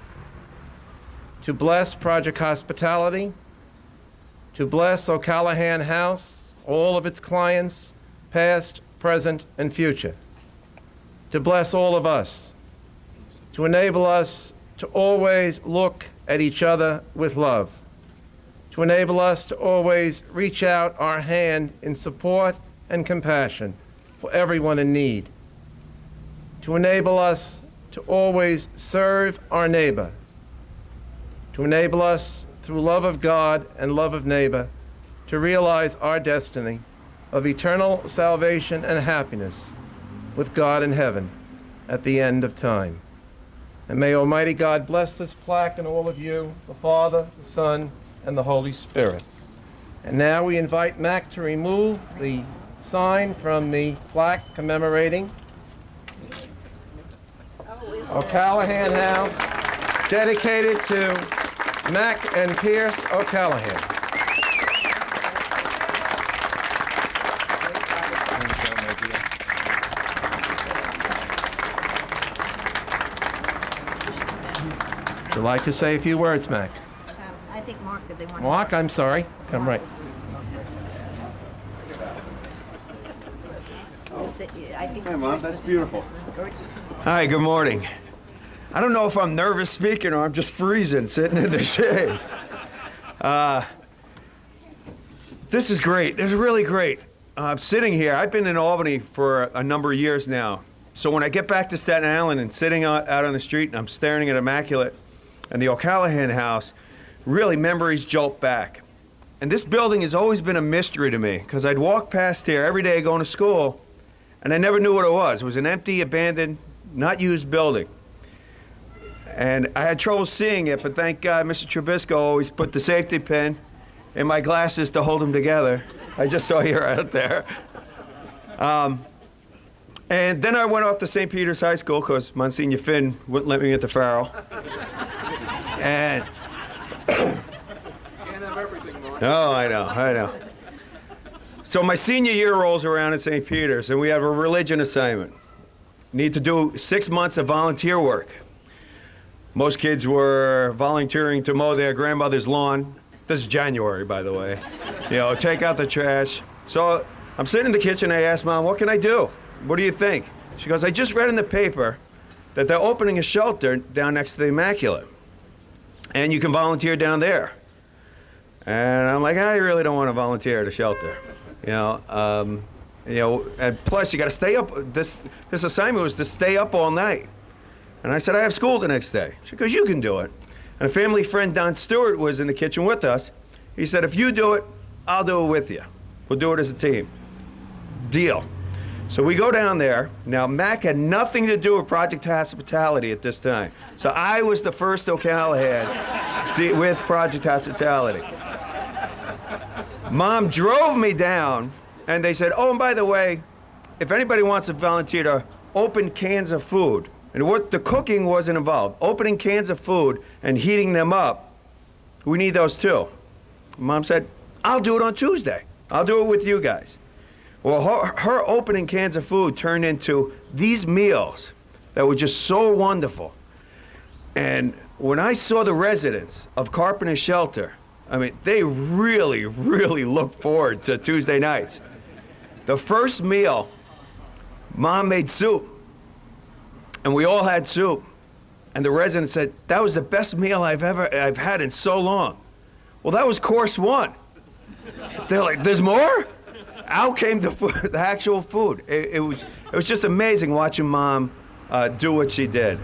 to bless Project Hospitality, to bless O'Callaghan House, all of its clients, past, present, and future, to bless all of us, to enable us to always look at each other with love, to enable us to always reach out our hand in support and compassion for everyone in need, to enable us to always serve our neighbor, to enable us through love of God and love of neighbor to realize our destiny of eternal salvation and happiness with God in heaven at the end of time. And may Almighty God bless this plaque and all of you, the Father, the Son, and the Holy Spirit. And now we invite Max to remove the sign from the plaque commemorating O'Callaghan House, dedicated to Mac and Pierce O'Callaghan. you like to say a few words, Mac? I think Mark, did they want Mark, I'm sorry. Come right. Hey, Mom, that's beautiful. Hi, good morning. I don't know if I'm nervous speaking or I'm just freezing sitting in the shade. This is great. This is really great. I'm sitting here. I've been in Albany for a number of years now. So when I get back to Staten Island and sitting out on the street and I'm staring at Immaculate and the O'Callahan House, really memories jolt back. And this building has always been a mystery to me because I'd walk past here every day going to school and I never knew what it was. It was an empty, abandoned, not used building. And I had trouble seeing it, but thank God Mr. Trubisco always put the safety pin in my glasses to hold them together. I just saw you out there. And then I went off to St. Peter's High School because Monsignor Finn wouldn't let me into Farrell. And oh, I know. So my senior year rolls around at St. Peter's, and we have a religion assignment. Need to do 6 months of volunteer work. Most kids were volunteering to mow their grandmother's lawn. This is January, by the way. You know, take out the trash. So I'm sitting in the kitchen, I ask Mom, what can I do? What do you think? She goes, I just read in the paper that they're opening a shelter down next to the Immaculate. And you can volunteer down there. And I'm like, I really don't want to volunteer at a shelter. And plus you got to stay up. This assignment was to stay up all night. And I said, I have school the next day. She goes, you can do it. And a family friend, Don Stewart, was in the kitchen with us. He said, if you do it, I'll do it with you. We'll do it as a team. Deal. So we go down there. Now, Mac had nothing to do with Project Hospitality at this time. So I was the first O'Callahan with Project Hospitality. Mom drove me down, and they said, oh, and by the way, if anybody wants to volunteer to open cans of food, and what the cooking wasn't involved, opening cans of food and heating them up, we need those too. Mom said, I'll do it on Tuesday. I'll do it with you guys. Well, her opening cans of food turned into these meals that were just so wonderful. And when I saw the residents of Carpenter Shelter, I mean, they really, really looked forward to Tuesday nights. The first meal, Mom made soup. And we all had soup. And the residents said, that was the best meal I've had in so long. Well, that was course one. They're like, there's more? Out came the actual food. It was just amazing watching Mom do what she did.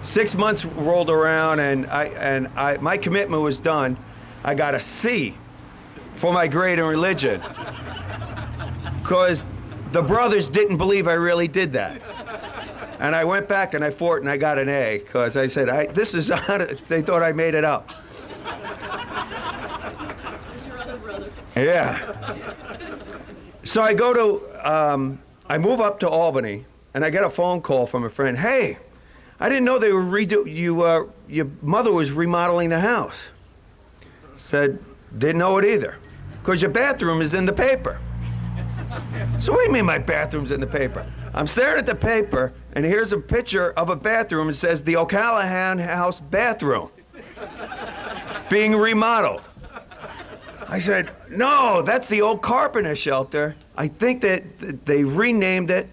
6 months rolled around, and my commitment was done. I got a C for my grade in religion because the brothers didn't believe I really did that. And I went back and I fought and I got an A because I said, this is, they thought I made it up. Yeah. So I go to, I move up to Albany and I get a phone call from a friend. Hey, I didn't know they were your mother was remodeling the house. Said, didn't know it either. Because your bathroom is in the paper. So what do you mean my bathroom's in the paper? I'm staring at the paper, and here's a picture of a bathroom. It says the O'Callahan House bathroom being remodeled. I said, no, that's the old Carpenter Shelter. I think that they renamed it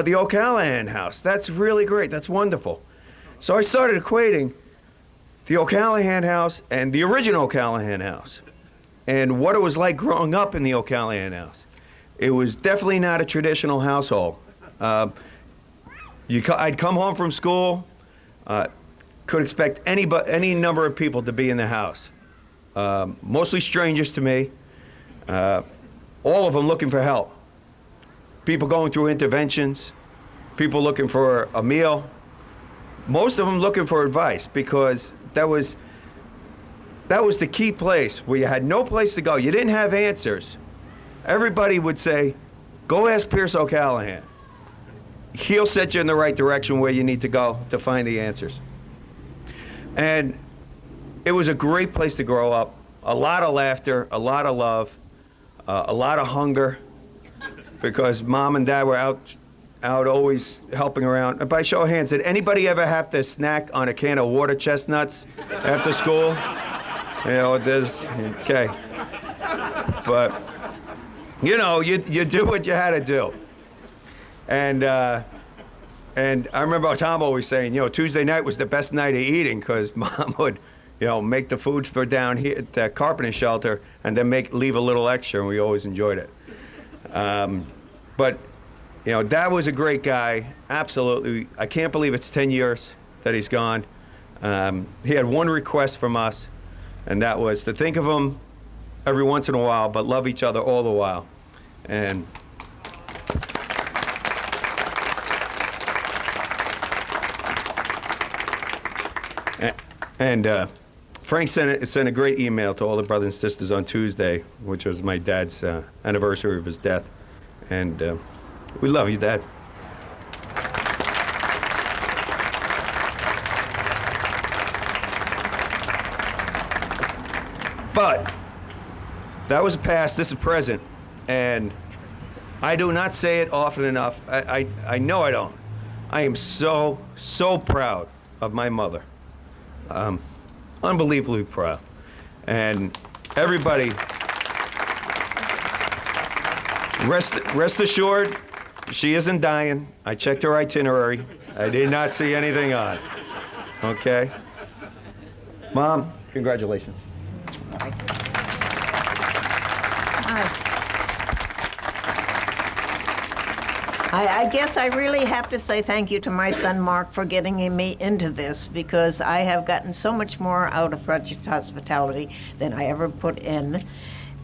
the O'Callahan House. That's really great. That's wonderful. So I started equating the O'Callahan House and the original O'Callahan House and what it was like growing up in the O'Callahan House. It was definitely not a traditional household. I'd come home from school, could expect any number of people to be in the house. Mostly strangers to me, all of them looking for help. People going through interventions, people looking for a meal, most of them looking for advice because that was the key place where you had no place to go. You didn't have answers. Everybody would say, go ask Pierce O'Callahan. He'll set you in the right direction where you need to go to find the answers. And it was a great place to grow up. A lot of laughter, a lot of love, a lot of hunger, because Mom and Dad were out out always helping around. And by show of hands, did anybody ever have to snack on a can of water chestnuts after school? You know, there's, okay. But, you know, you do what you had to do. And I remember Tom always saying, you know, Tuesday night was the best night of eating because Mom would, you know, make the foods for down here at the carpeting shelter and then leave a little extra, and we always enjoyed it. But, you know, Dad was a great guy, absolutely. I can't believe it's 10 years that he's gone. He had one request from us, and that was to think of him every once in a while, but love each other all the while. And Frank sent a great email to all the brothers and sisters on Tuesday, which was my dad's anniversary of his death. And we love you, Dad. But that was the past, this is present. And I do not say it often enough. I know I don't. I am so, so proud of my mother. Unbelievably proud. And everybody, rest assured, she isn't dying. I checked her itinerary. I did not see anything on. Okay? Mom, congratulations. I guess I really have to say thank you to my son Mark for getting me into this, because I have gotten so much more out of Project Hospitality than I ever put in.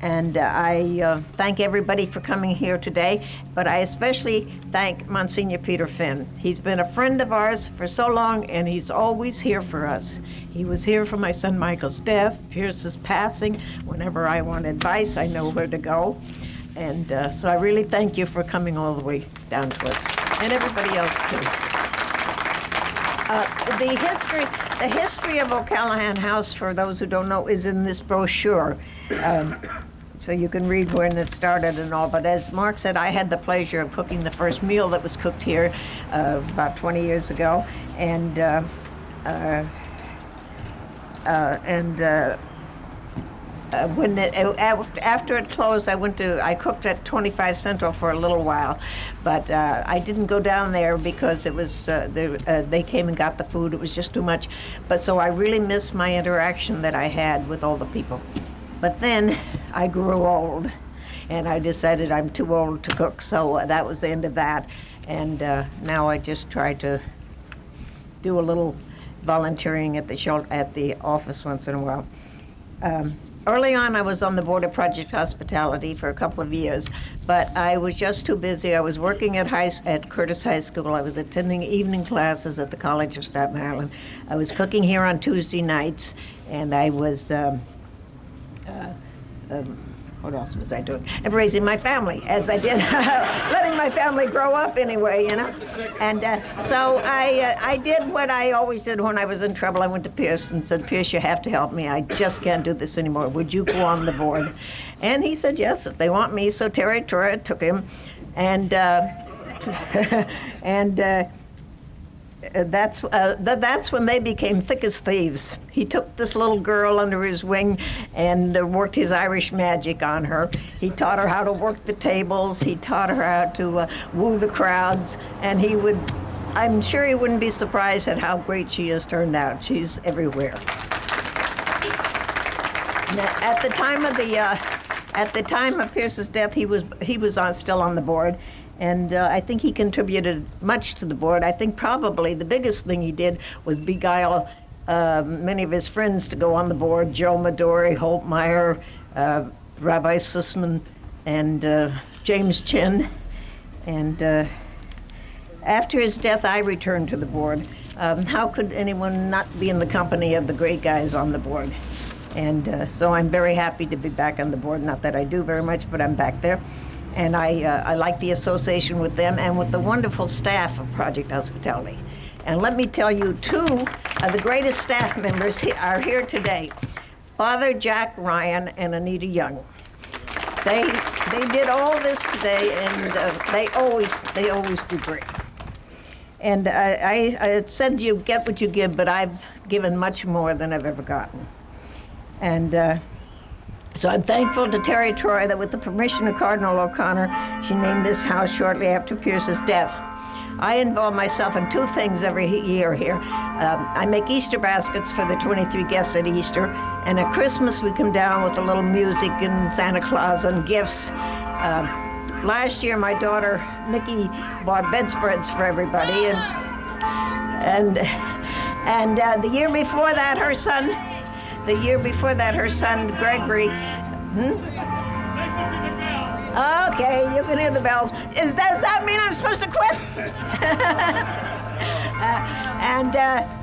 And I thank everybody for coming here today, but I especially thank Monsignor Peter Finn. He's been a friend of ours for so long, and he's always here for us. He was here for my son Michael's death, Pierce's passing. Whenever I want advice, I know where to go. And so I really thank you for coming all the way down to us, and everybody else too. The history of O'Callahan House, for those who don't know, is in this brochure. So you can read when it started and all. But as Mark said, I had the pleasure of cooking the first meal that was cooked here about 20 years ago, and after it closed, I cooked at 25 Central for a little while, but I didn't go down there because it was they came and got the food. It was just too much. But so I really missed my interaction that I had with all the people. But then I grew old, and I decided I'm too old to cook. So that was the end of that. And now I just try to do a little volunteering at the office once in a while. Early on, I was on the board of Project Hospitality for a couple of years, but I was just too busy. I was working at Curtis High School. I was attending evening classes at the College of Staten Island. I was cooking here on Tuesday nights, and I was, what else was I doing? And raising my family, as I did, letting my family grow up anyway, you know. And so I did what I always did when I was in trouble. I went to Pierce and said, Pierce, you have to help me. I just can't do this anymore. Would you go on the board? And he said, yes, if they want me. So Terry Torra took him, and that's when they became thick as thieves. He took this little girl under his wing and worked his Irish magic on her. He taught her how to work the tables. He taught her how to woo the crowds. And I'm sure he wouldn't be surprised at how great she has turned out. She's everywhere. Now, at the time of Pierce's death, he was still on the board. And I think he contributed much to the board. I think probably the biggest thing he did was beguile many of his friends to go on the board, Joe Midori, Holt Meyer, Rabbi Sussman, and James Chin. And after his death, I returned to the board. How could anyone not be in the company of the great guys on the board? And so I'm very happy to be back on the board. Not that I do very much, but I'm back there. And I like the association with them and with the wonderful staff of Project Hospitality. And let me tell you, two of the greatest staff members are here today, Father Jack Ryan and Anita Young. They did all this today, and they always do great. And I said you get what you give, but I've given much more than I've ever gotten. And so I'm thankful to Terry Troy that with the permission of Cardinal O'Connor, she named this house shortly after Pierce's death. I involve myself in two things every year here. I make Easter baskets for the 23 guests at Easter, and at Christmas we come down with a little music and Santa Claus and gifts. Last year my daughter Nikki bought bedspreads for everybody, and the year before that her son Gregory. Okay, you can hear the bells. Does that mean I'm supposed to quit?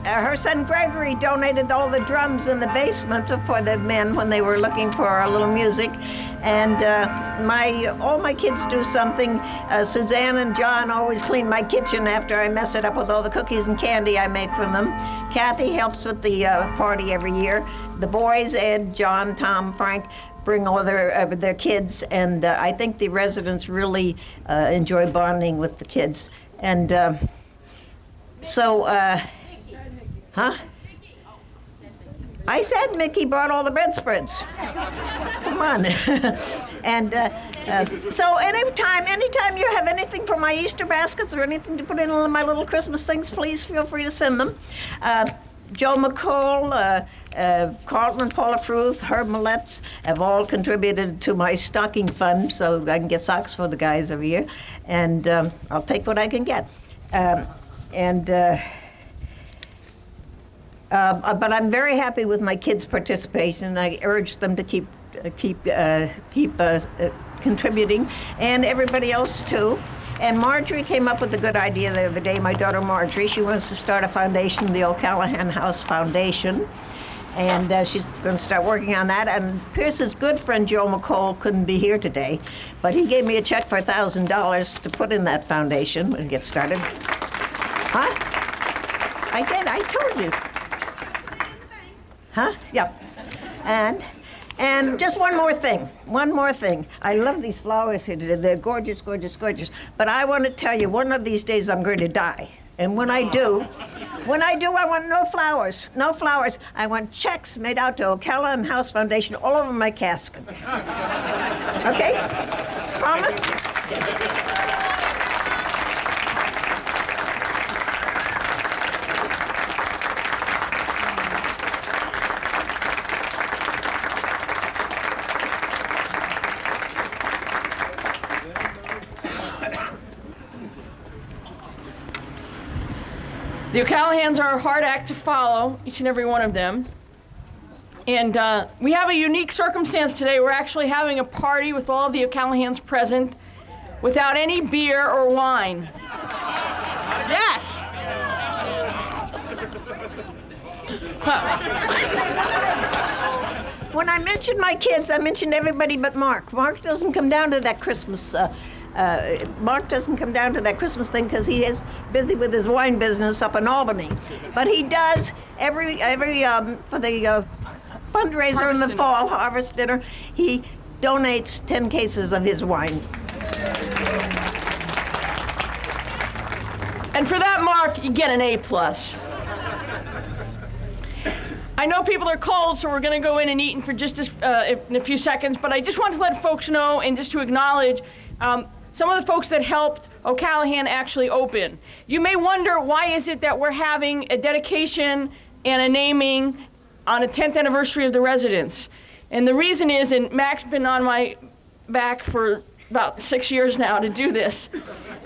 Her son Gregory donated all the drums in the basement for the men when they were looking for a little music. And all my kids do something. Suzanne and John always clean my kitchen after I mess it up with all the cookies and candy I make from them. Kathy helps with the party every year. The boys, Ed, John, Tom, Frank, bring all their kids, and I think the residents really enjoy bonding with the kids. And huh? I said Mickey brought all the bedspreads. Come on. And so anytime you have anything for my Easter baskets or anything to put in my little Christmas things, please feel free to send them. Joe McCall, Carlton and Paula Fruth, Herb Milletz have all contributed to my stocking fund so I can get socks for the guys every year. And I'll take what I can get. But I'm very happy with my kids' participation. I urge them to keep contributing, and everybody else too. And Marjorie came up with a good idea the other day, my daughter Marjorie. She wants to start a foundation, the O'Callahan House Foundation. And she's going to start working on that. And Pierce's good friend Joe McCall couldn't be here today, but he gave me a check for $1,000 to put in that foundation and get started. Huh? I did, I told you. Huh? Yep. And just one more thing. I love these flowers here today. They're gorgeous, gorgeous, gorgeous. But I want to tell you, one of these days I'm going to die. And when I do, I want no flowers. No flowers. I want checks made out to O'Callahan House Foundation all over my casket. Okay? Promise? The O'Callahans are a hard act to follow, each and every one of them. And we have a unique circumstance today. We're actually having a party with all of the O'Callahans present without any beer or wine. Yes! When I mentioned my kids, I mentioned everybody but Mark. Mark doesn't come down to that Christmas thing because he is busy with his wine business up in Albany. But he does every for the fundraiser in the fall, harvest dinner, he donates 10 cases of his wine. And for that, Mark, you get an A+. I know people are cold, so we're going to go in and eat for just in a few seconds, but I just want to let folks know and just to acknowledge some of the folks that helped O'Callahan actually open. You may wonder, why is it that we're having a dedication and a naming on a 10th anniversary of the residence? And the reason is, and Mac's been on my back for about 6 years now to do this,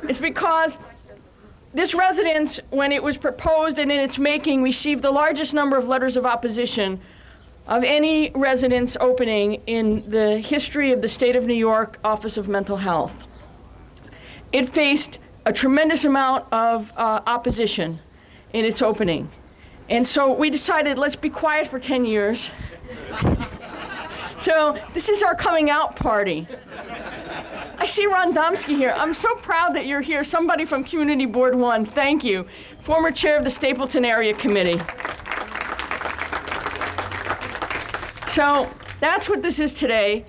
is because this residence, when it was proposed and in its making, received the largest number of letters of opposition of any residence opening in the history of the State of New York Office of Mental Health. It faced a tremendous amount of opposition in its opening. And so we decided, let's be quiet for 10 years. So this is our coming out party. I see Ron Domsky here. I'm so proud that you're here. Somebody from Community Board 1, thank you. Former chair of the Stapleton Area Committee. So that's what this is today.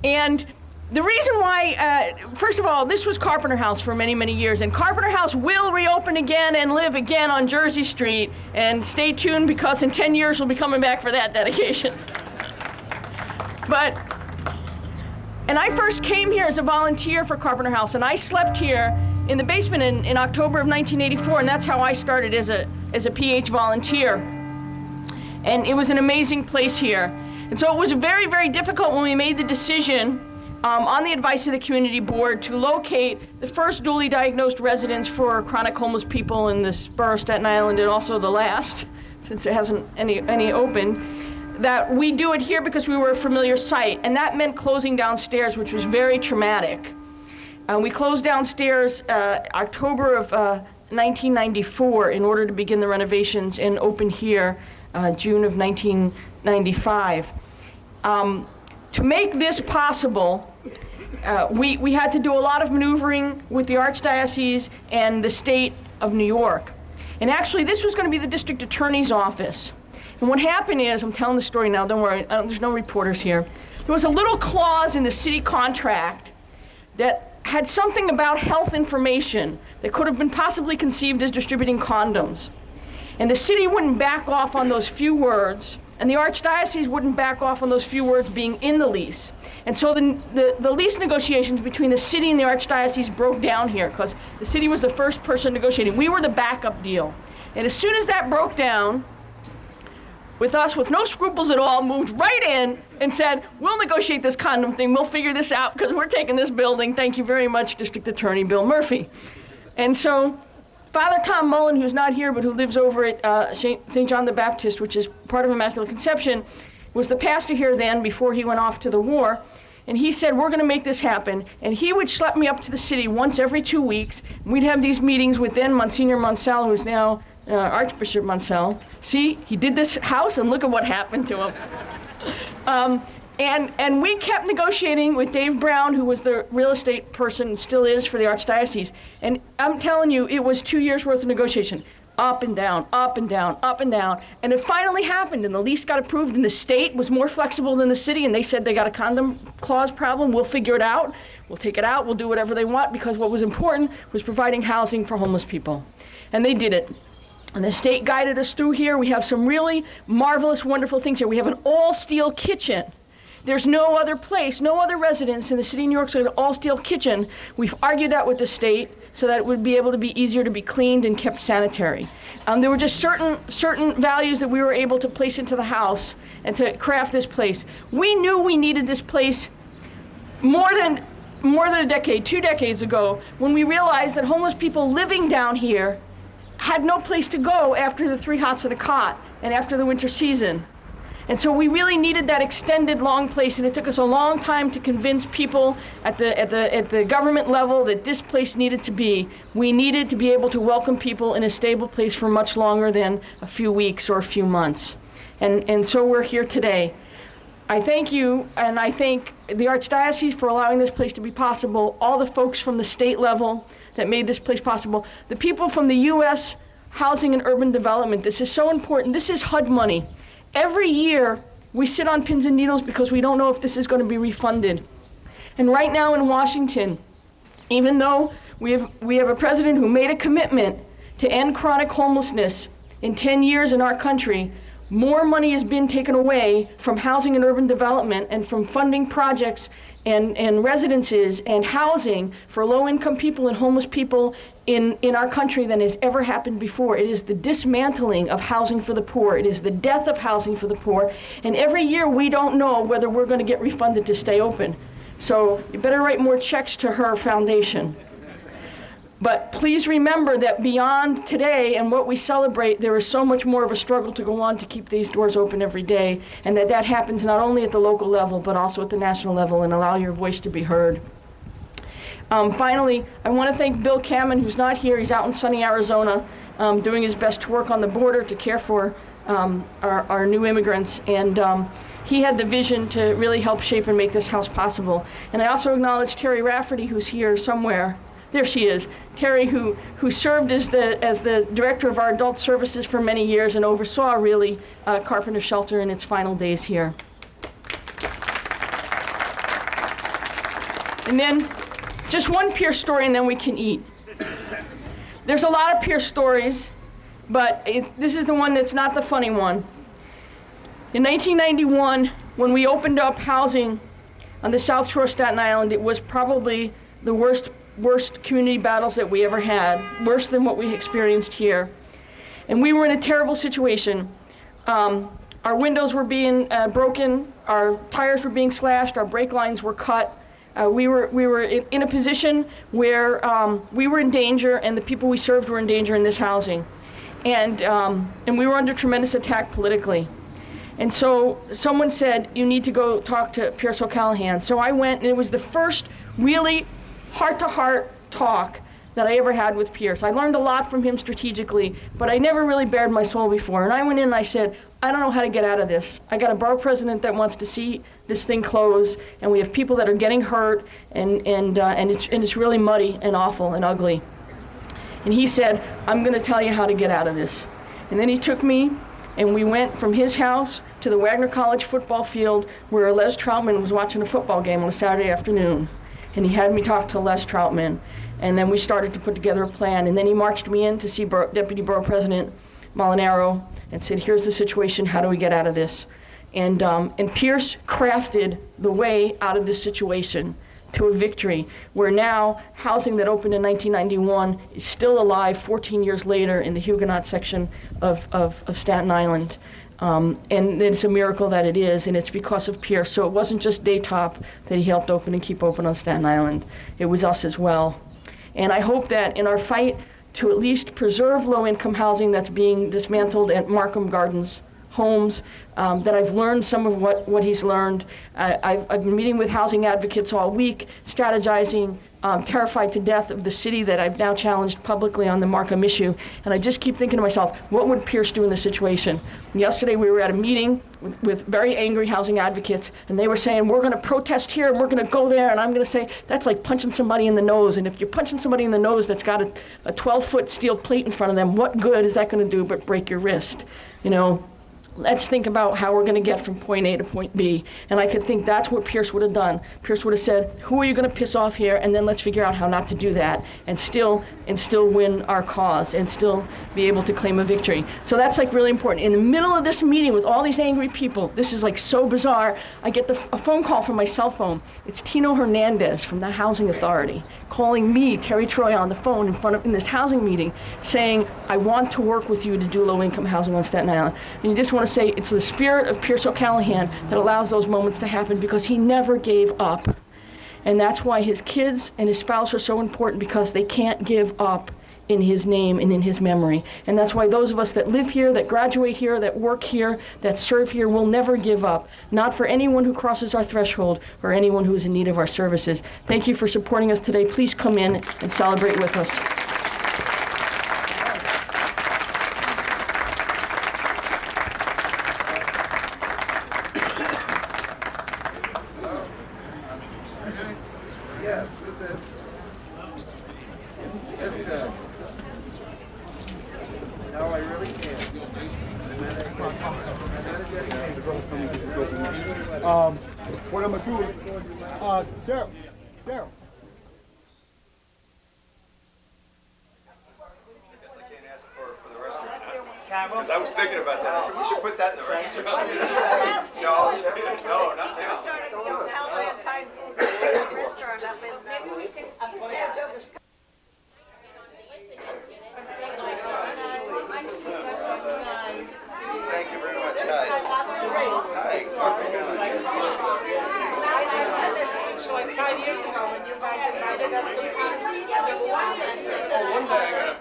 And The reason why, first of all, this was Carpenter House for many, many years, and Carpenter House will reopen again and live again on Jersey Street, and stay tuned because in 10 years we'll be coming back for that dedication. And I first came here as a volunteer for Carpenter House, and I slept here in the basement in October of 1984, and that's how I started as a PH volunteer. And it was an amazing place here. And so it was very, very difficult when we made the decision on the advice of the community board to locate the first duly diagnosed residence for chronic homeless people in this borough of Staten Island, and also the last, since there hasn't any opened, that we do it here because we were a familiar site. And that meant closing downstairs, which was very traumatic. We closed downstairs October of 1994 in order to begin the renovations, and open here June of 1995. To make this possible, we had to do a lot of maneuvering with the Archdiocese and the state of New York. And actually, this was going to be the district attorney's office. And what happened is, I'm telling the story now, don't worry, there's no reporters here. There was a little clause in the city contract that had something about health information that could have been possibly conceived as distributing condoms. And the city wouldn't back off on those few words, and the Archdiocese wouldn't back off on those few words being in the lease. And so the lease negotiations between the city and the Archdiocese broke down here, because the city was the first person negotiating. We were the backup deal. And as soon as that broke down, with us, with no scruples at all, moved right in and said, we'll negotiate this condom thing, we'll figure this out, because we're taking this building. Thank you very much, District Attorney Bill Murphy. And so Father Tom Mullen, who's not here, but who lives over at St. John the Baptist, which is part of Immaculate Conception, was the pastor here then before he went off to the war. And he said, we're going to make this happen. And he would schlep me up to the city once every 2 weeks. And we'd have these meetings with then Monsignor Monsell, who's now Archbishop Monsell. See, he did this house, and look at what happened to him. And we kept negotiating with Dave Brown, who was the real estate person, and still is, for the Archdiocese. And I'm telling you, it was 2 years worth of negotiation. Up and down, up and down, up and down. And it finally happened, and the lease got approved, and the state was more flexible than the city, and they said they got a condom clause problem. We'll figure it out. We'll take it out. We'll do whatever they want, because what was important was providing housing for homeless people. And they did it. And the state guided us through here. We have some really marvelous, wonderful things here. We have an all-steel kitchen. There's no other place, no other residence in the city of New York so an all-steel kitchen. We've argued that with the state so that it would be able to be easier to be cleaned and kept sanitary. There were just certain values that we were able to place into the house and to craft this place. We knew we needed this place more than a decade, 2 decades ago, when we realized that homeless people living down here had no place to go after the 3 hots and a cot and after the winter season. And so we really needed that extended long place, and it took us a long time to convince people at the government level that this place needed to be. We needed to be able to welcome people in a stable place for much longer than a few weeks or a few months. And so we're here today. I thank you, and I thank the Archdiocese for allowing this place to be possible, all the folks from the state level that made this place possible, the people from the U.S. Housing and Urban Development. This is so important. This is HUD money. Every year, we sit on pins and needles because we don't know if this is going to be refunded. And right now in Washington, even though we have a president who made a commitment to end chronic homelessness in 10 years in our country, more money has been taken away from housing and urban development and from funding projects and residences and housing for low-income people and homeless people in our country than has ever happened before. It is the dismantling of housing for the poor. It is the death of housing for the poor. And every year we don't know whether we're going to get refunded to stay open. So you better write more checks to her foundation. But please remember that beyond today and what we celebrate, there is so much more of a struggle to go on to keep these doors open every day, and that happens not only at the local level, but also at the national level, and allow your voice to be heard. Finally, I want to thank Bill Kamen, who's not here. He's out in sunny Arizona, doing his best to work on the border to care for our new immigrants. And he had the vision to really help shape and make this house possible. And I also acknowledge Terry Rafferty, who's here somewhere. There she is. Terry, who served as the director of our adult services for many years and oversaw, really, Carpenter Shelter in its final days here. And then just one Pierce story, and then we can eat. There's a lot of Pierce stories, but this is the one that's not the funny one. In 1991, when we opened up housing on the South Shore of Staten Island, it was probably the worst community battles that we ever had, worse than what we experienced here. And we were in a terrible situation. Our windows were being broken, our tires were being slashed, our brake lines were cut. We were in a position where we were in danger, and the people we served were in danger in this housing. And we were under tremendous attack politically. And so someone said, you need to go talk to Pierce O'Callahan. So I went, and it was the first really heart-to-heart talk that I ever had with Pierce. I learned a lot from him strategically, but I never really bared my soul before. And I went in and I said, I don't know how to get out of this. I got a borough president that wants to see this thing close, and we have people that are getting hurt, and it's really muddy and awful and ugly. And he said, I'm going to tell you how to get out of this. And then he took me, and we went from his house to the Wagner College football field where Les Troutman was watching a football game on a Saturday afternoon. And he had me talk to Les Troutman. And then we started to put together a plan. And then he marched me in to see Deputy Borough President Molinaro and said, here's the situation, how do we get out of this? And Pierce crafted the way out of this situation to a victory, where now housing that opened in 1991 is still alive 14 years later in the Huguenot section of Staten Island. And it's a miracle that it is, and it's because of Pierce. So it wasn't just Daytop that he helped open and keep open on Staten Island. It was us as well. And I hope that in our fight to at least preserve low-income housing that's being dismantled at Markham Gardens Homes, that I've learned some of what he's learned. I've been meeting with housing advocates all week, strategizing, terrified to death of the city that I've now challenged publicly on the Markham issue. And I just keep thinking to myself, what would Pierce do in this situation? And yesterday we were at a meeting with very angry housing advocates, and they were saying, we're going to protest here and we're going to go there. And I'm going to say, that's like punching somebody in the nose. And if you're punching somebody in the nose that's got a 12-foot steel plate in front of them, what good is that going to do but break your wrist? You know, let's think about how we're going to get from point A to point B. And I could think that's what Pierce would have done. Pierce would have said, who are you going to piss off here? And then let's figure out how not to do that and still win our cause and still be able to claim a victory. So that's like really important. In the middle of this meeting with all these angry people, this is like so bizarre, I get a phone call from my cell phone. It's Tino Hernandez from the Housing Authority calling me, Terry Troy, on the phone in this housing meeting saying, I want to work with you to do low-income housing on Staten Island. And you just want to say it's the spirit of Pierce O'Callahan that allows those moments to happen, because he never gave up. And that's why his kids and his spouse are so important, because they can't give up in his name and in his memory. And that's why those of us that live here, that graduate here, that work here, that serve here will never give up. Not for anyone who crosses our threshold or anyone who is in need of our services. Thank you for supporting us today. Please come in and celebrate with us. What I'm gonna do is, Daryl. Because I was thinking about that. I said, we should put that in the restaurant. No, not now. Thank you very much. Hi. So like 5 years ago when you guys invited us to One day I gotta.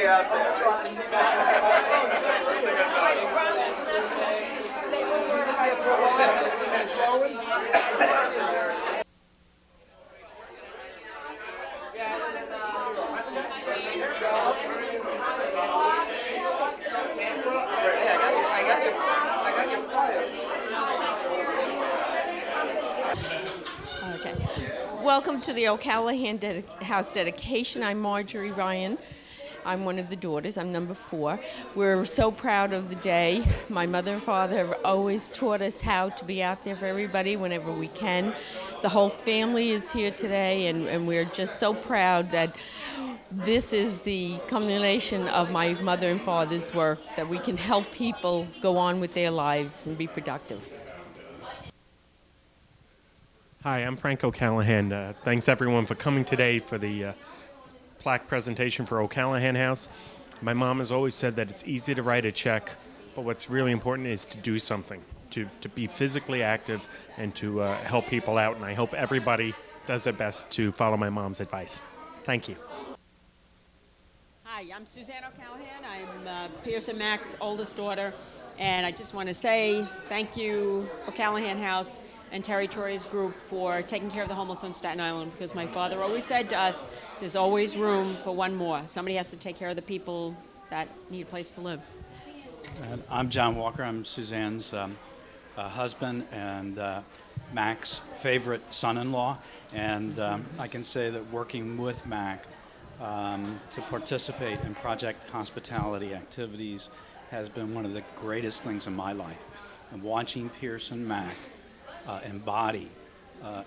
Out there. Welcome to the O'Callahan House dedication. I'm Marjorie Ryan. I'm one of the daughters. I'm number 4. We're so proud of the day. My mother and father have always taught us how to be out there for everybody whenever we can. The whole family is here today, and we're just so proud that this is the culmination of my mother and father's work, that we can help people go on with their lives and be productive. Hi, I'm Frank O'Callahan. Thanks everyone for coming today for the plaque presentation for O'Callahan House. My mom has always said that it's easy to write a check, but what's really important is to do something, to be physically active and to help people out. And I hope everybody does their best to follow my mom's advice. Thank you. Hi, I'm Suzanne O'Callahan. I'm Pearson Mac's oldest daughter, and I just want to say thank you, O'Callahan House and Terry Troy's group, for taking care of the homeless on Staten Island, because my father always said to us, there's always room for one more. Somebody has to take care of the people that need a place to live. I'm John Walker. I'm Suzanne's husband and Mac's favorite son-in-law, and I can say that working with Mac to participate in Project Hospitality activities has been one of the greatest things in my life. And watching Pearson Mac embody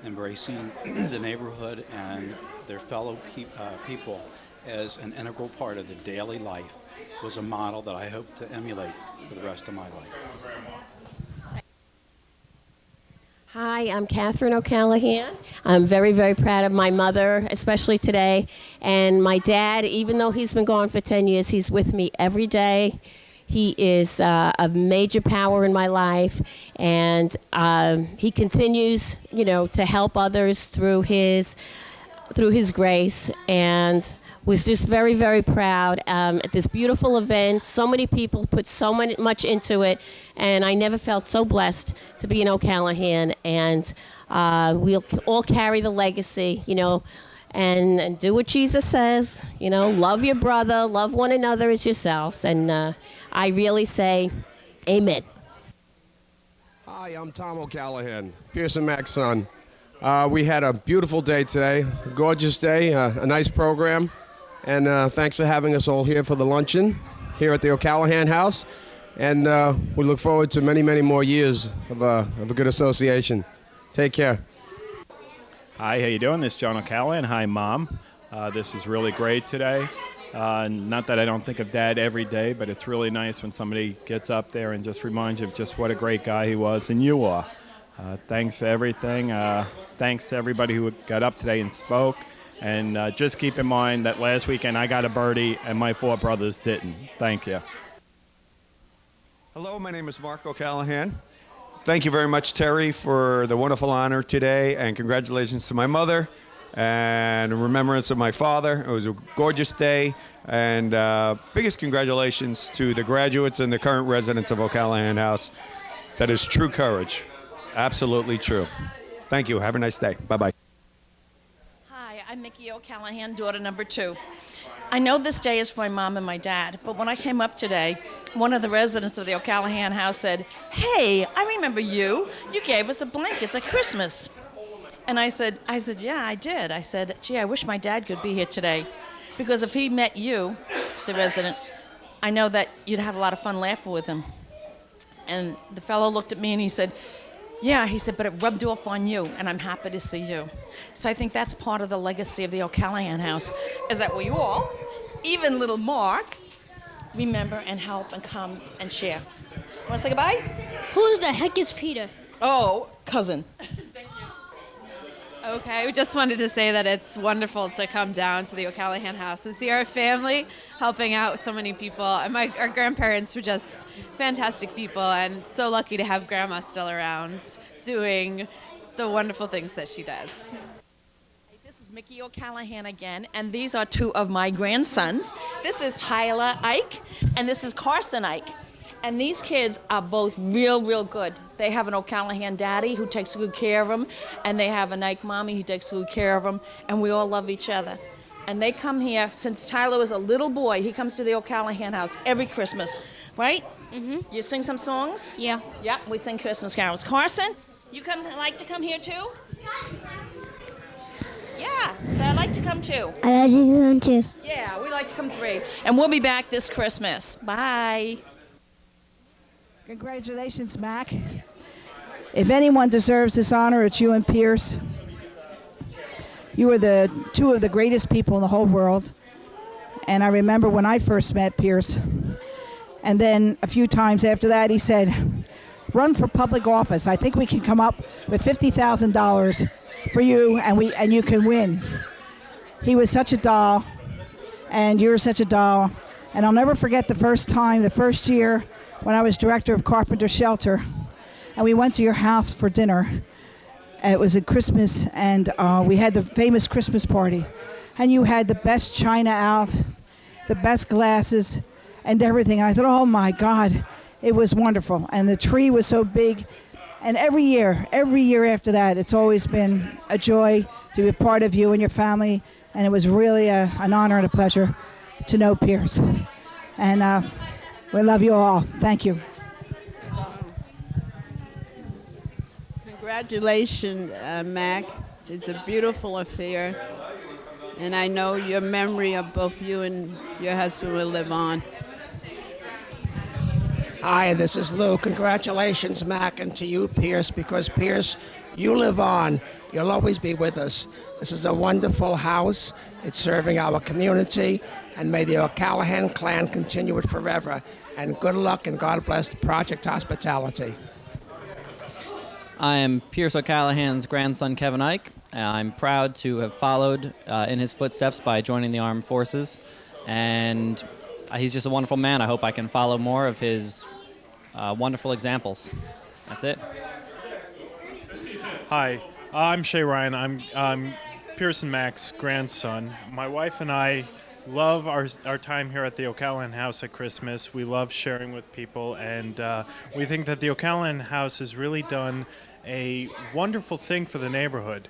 embracing the neighborhood and their fellow people as an integral part of the daily life was a model that I hope to emulate for the rest of my life. Hi, I'm Catherine O'Callahan. I'm very, very proud of my mother, especially today. And my dad, even though he's been gone for 10 years, he's with me every day. He is a major power in my life, and he continues, to help others through his grace, and was just very, very proud at this beautiful event. So many people put so much into it, and I never felt so blessed to be in O'Callahan, and we'll all carry the legacy, and do what Jesus says, love your brother, love one another as yourselves, and I really say amen. Hi, I'm Tom O'Callahan, Pearson Mac's son. We had a beautiful day today, a gorgeous day, a nice program, and thanks for having us all here for the luncheon here at the O'Callahan House, and we look forward to many, many more years of a good association. Take care. Hi, how you doing? This is John O'Callahan. Hi, Mom. This was really great today. Not that I don't think of Dad every day, but it's really nice when somebody gets up there and just reminds you of just what a great guy he was, and you are. Thanks for everything. Thanks to everybody who got up today and spoke. And just keep in mind that last weekend I got a birdie and my 4 brothers didn't. Thank you. Hello, my name is Mark O'Callahan. Thank you very much, Terry, for the wonderful honor today, and congratulations to my mother and in remembrance of my father. It was a gorgeous day, and biggest congratulations to the graduates and the current residents of O'Callahan House. That is true courage. Absolutely true. Thank you. Have a nice day. Bye-bye. Hi, I'm Mickey O'Callahan, daughter number 2. I know this day is for my mom and my dad, but when I came up today, one of the residents of the O'Callahan House said, "Hey, I remember you. You gave us a blankets at Christmas." And I said, "Yeah, I did." I said, "Gee, I wish my dad could be here today, because if he met you, the resident, I know that you'd have a lot of fun laughing with him." And the fellow looked at me and he said, "Yeah," he said, "but it rubbed off on you, and I'm happy to see you." So I think that's part of the legacy of the O'Callahan House, is that we all, even little Mark, remember and help and come and share. Want to say goodbye? Who the heck is Peter? Oh, cousin. Okay, we just wanted to say that it's wonderful to come down to the O'Callahan House and see our family helping out so many people. And our grandparents were just fantastic people, and so lucky to have Grandma still around doing the wonderful things that she does. This is Mickey O'Callahan again, and these are 2 of my grandsons. This is Tyler Ike, and this is Carson Ike. And these kids are both real, real good. They have an O'Callahan daddy who takes good care of them, and they have an Ike mommy who takes good care of them, and we all love each other. And they come here, since Tyler was a little boy, he comes to the O'Callahan House every Christmas, right? Mm-hmm. You sing some songs? Yeah. Yeah, we sing Christmas carols. Carson, you like to come here too? Yeah, so I'd like to come too. I'd like to come too. Yeah, we like to come 3. And we'll be back this Christmas. Bye. Congratulations, Mac. If anyone deserves this honor, it's you and Pierce. You are the 2 of the greatest people in the whole world. And I remember when I first met Pierce, and then a few times after that, he said, run for public office. I think we can come up with $50,000 for you, and you can win. He was such a doll, and you're such a doll. And I'll never forget the first year when I was director of Carpenter Shelter, and we went to your house for dinner. It was at Christmas, and we had the famous Christmas party. And you had the best china out, the best glasses, and everything. And I thought, oh my God, it was wonderful. And the tree was so big. And every year after that, it's always been a joy to be a part of you and your family. And it was really an honor and a pleasure to know Pierce. And we love you all. Thank you. Congratulations, Mac. It's a beautiful affair. And I know your memory of both you and your husband will live on. Hi, this is Lou. Congratulations, Mac, and to you, Pierce, because Pierce, you live on. You'll always be with us. This is a wonderful house. It's serving our community, and may the O'Callahan clan continue it forever. And good luck, and God bless Project Hospitality. I am Pierce O'Callahan's grandson, Kevin Ike. I'm proud to have followed in his footsteps by joining the armed forces, and he's just a wonderful man. I hope I can follow more of his wonderful examples. That's it. Hi, I'm Shay Ryan. I'm Pierce and Mac's grandson. My wife and I love our time here at the O'Callahan House at Christmas. We love sharing with people, and we think that the O'Callahan House has really done a wonderful thing for the neighborhood.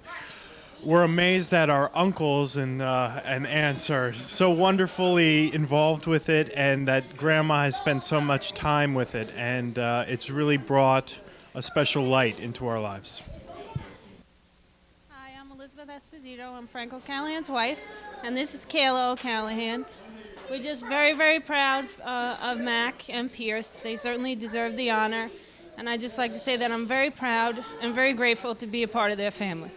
We're amazed that our uncles and aunts are so wonderfully involved with it, and that Grandma has spent so much time with it, and it's really brought a special light into our lives. Hi, I'm Elizabeth Esposito. I'm Frank O'Callahan's wife, and this is Kayla O'Callahan. We're just very, very proud of Mac and Pierce. They certainly deserve the honor, and I'd just like to say that I'm very proud and very grateful to be a part of their family.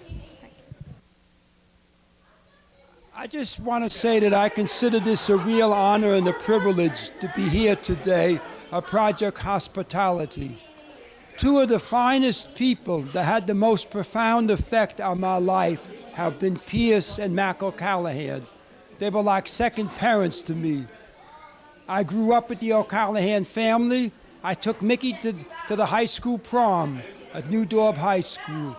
I just want to say that I consider this a real honor and a privilege to be here today at Project Hospitality. 2 of the finest people that had the most profound effect on my life have been Pierce and Mac O'Callahan. They were like second parents to me. I grew up with the O'Callahan family. I took Mickey to the high school prom at New Dorp High School.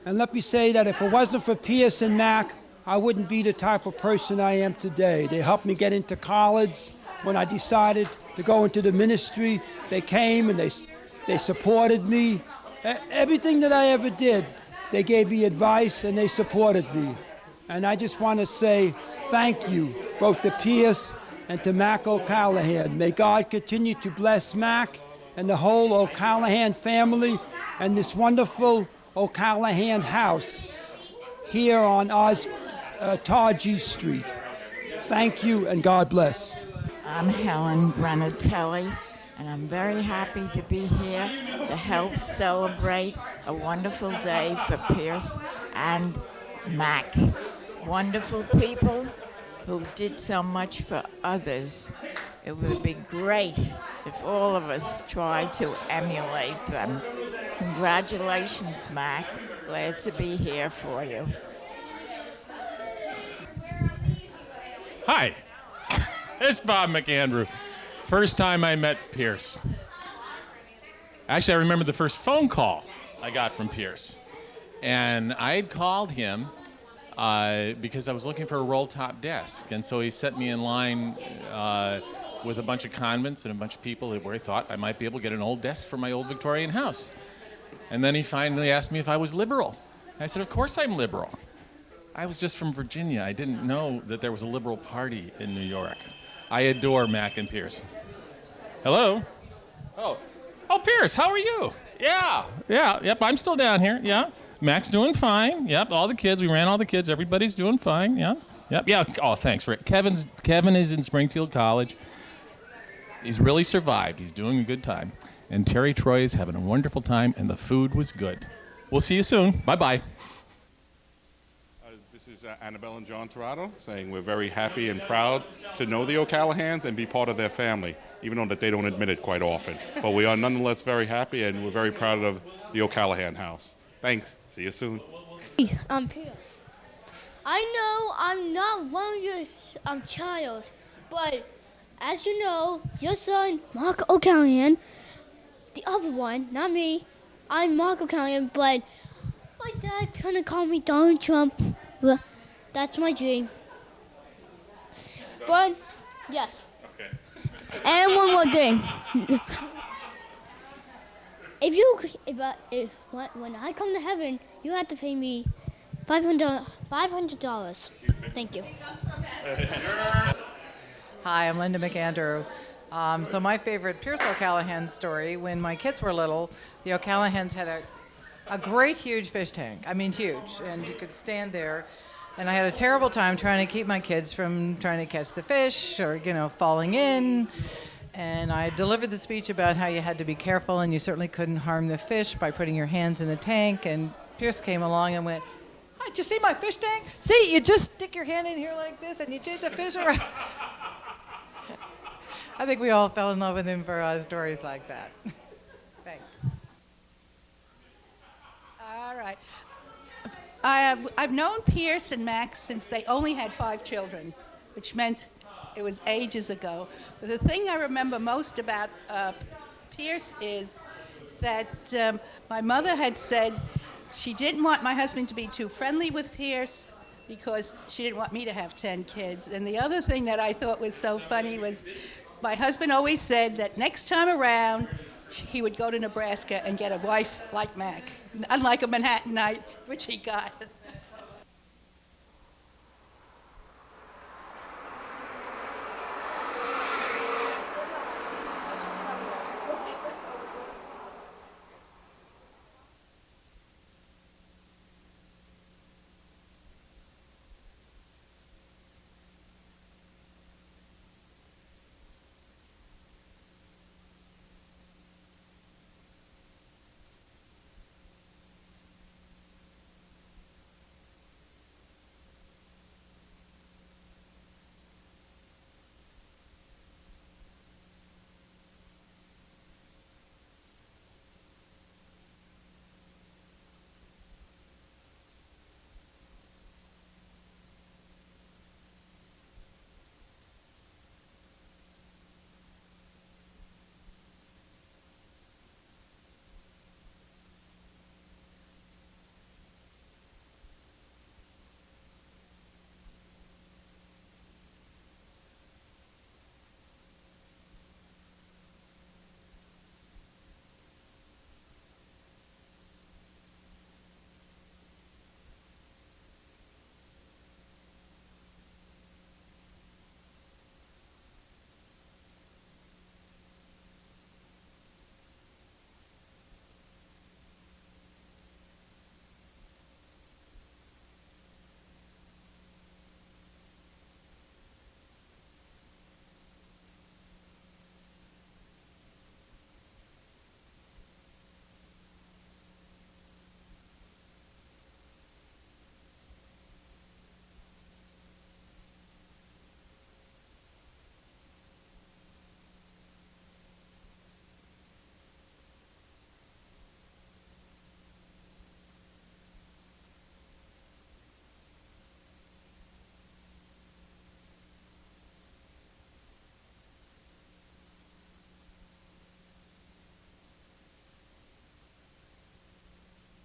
And let me say that if it wasn't for Pierce and Mac, I wouldn't be the type of person I am today. They helped me get into college. When I decided to go into the ministry, they came and they supported me. Everything that I ever did, they gave me advice and they supported me. And I just want to say thank you, both to Pierce and to Mac O'Callahan. May God continue to bless Mac and the whole O'Callahan family and this wonderful O'Callahan house here on Targee Street. Thank you and God bless. I'm Helen Granatelli, and I'm very happy to be here to help celebrate a wonderful day for Pierce and Mac. Wonderful people who did so much for others. It would be great if all of us tried to emulate them. Congratulations, Mac. Glad to be here for you. Hi, it's Bob McAndrew. First time I met Pierce. Actually, I remember the first phone call I got from Pierce. And I had called him because I was looking for a roll-top desk. And so he set me in line with a bunch of convents and a bunch of people where he thought I might be able to get an old desk for my old Victorian house. And then he finally asked me if I was liberal. I said, of course I'm liberal. I was just from Virginia. I didn't know that there was a liberal party in New York. I adore Mac and Pierce. Hello? Oh, Pierce, how are you? Yeah, yep, I'm still down here, yeah. Mac's doing fine. Yep, all the kids. We ran all the kids. Everybody's doing fine. Yep. Yeah. Oh, thanks, Rick. Kevin is in Springfield College. He's really survived. He's doing a good time. And Terry Troy is having a wonderful time, and the food was good. We'll see you soon. Bye-bye. This is Annabelle and John Torado saying we're very happy and proud to know the O'Callahans and be part of their family, even though that they don't admit it quite often. But we are nonetheless very happy, and we're very proud of the O'Callahan house. Thanks. See you soon. I'm Pierce. I know I'm not one of your child, but as you know, your son, Mark O'Callahan, the other one, not me, I'm Mark O'Callahan, but my dad's gonna call me Donald Trump. Well, that's my dream. But, yes. Okay. And one more thing. When I come to heaven, you have to pay me $500. Thank you. Hi, I'm Linda McAndrew. So my favorite Pierce O'Callahan story, when my kids were little, the O'Callahans had a great huge fish tank. I mean huge, and you could stand there. And I had a terrible time trying to keep my kids from trying to catch the fish or, falling in. And I delivered the speech about how you had to be careful and you certainly couldn't harm the fish by putting your hands in the tank. And Pierce came along and went, "Hi, did you see my fish tank? See, you just stick your hand in here like this and you chase a fish around." I think we all fell in love with him for stories like that. Thanks. All right. I've known Pierce and Max since they only had 5 children, which meant it was ages ago. But the thing I remember most about Pierce is that my mother had said she didn't want my husband to be too friendly with Pierce because she didn't want me to have 10 kids. And the other thing that I thought was so funny was my husband always said that next time around, he would go to Nebraska and get a wife like Mac, unlike a Manhattanite, which he got.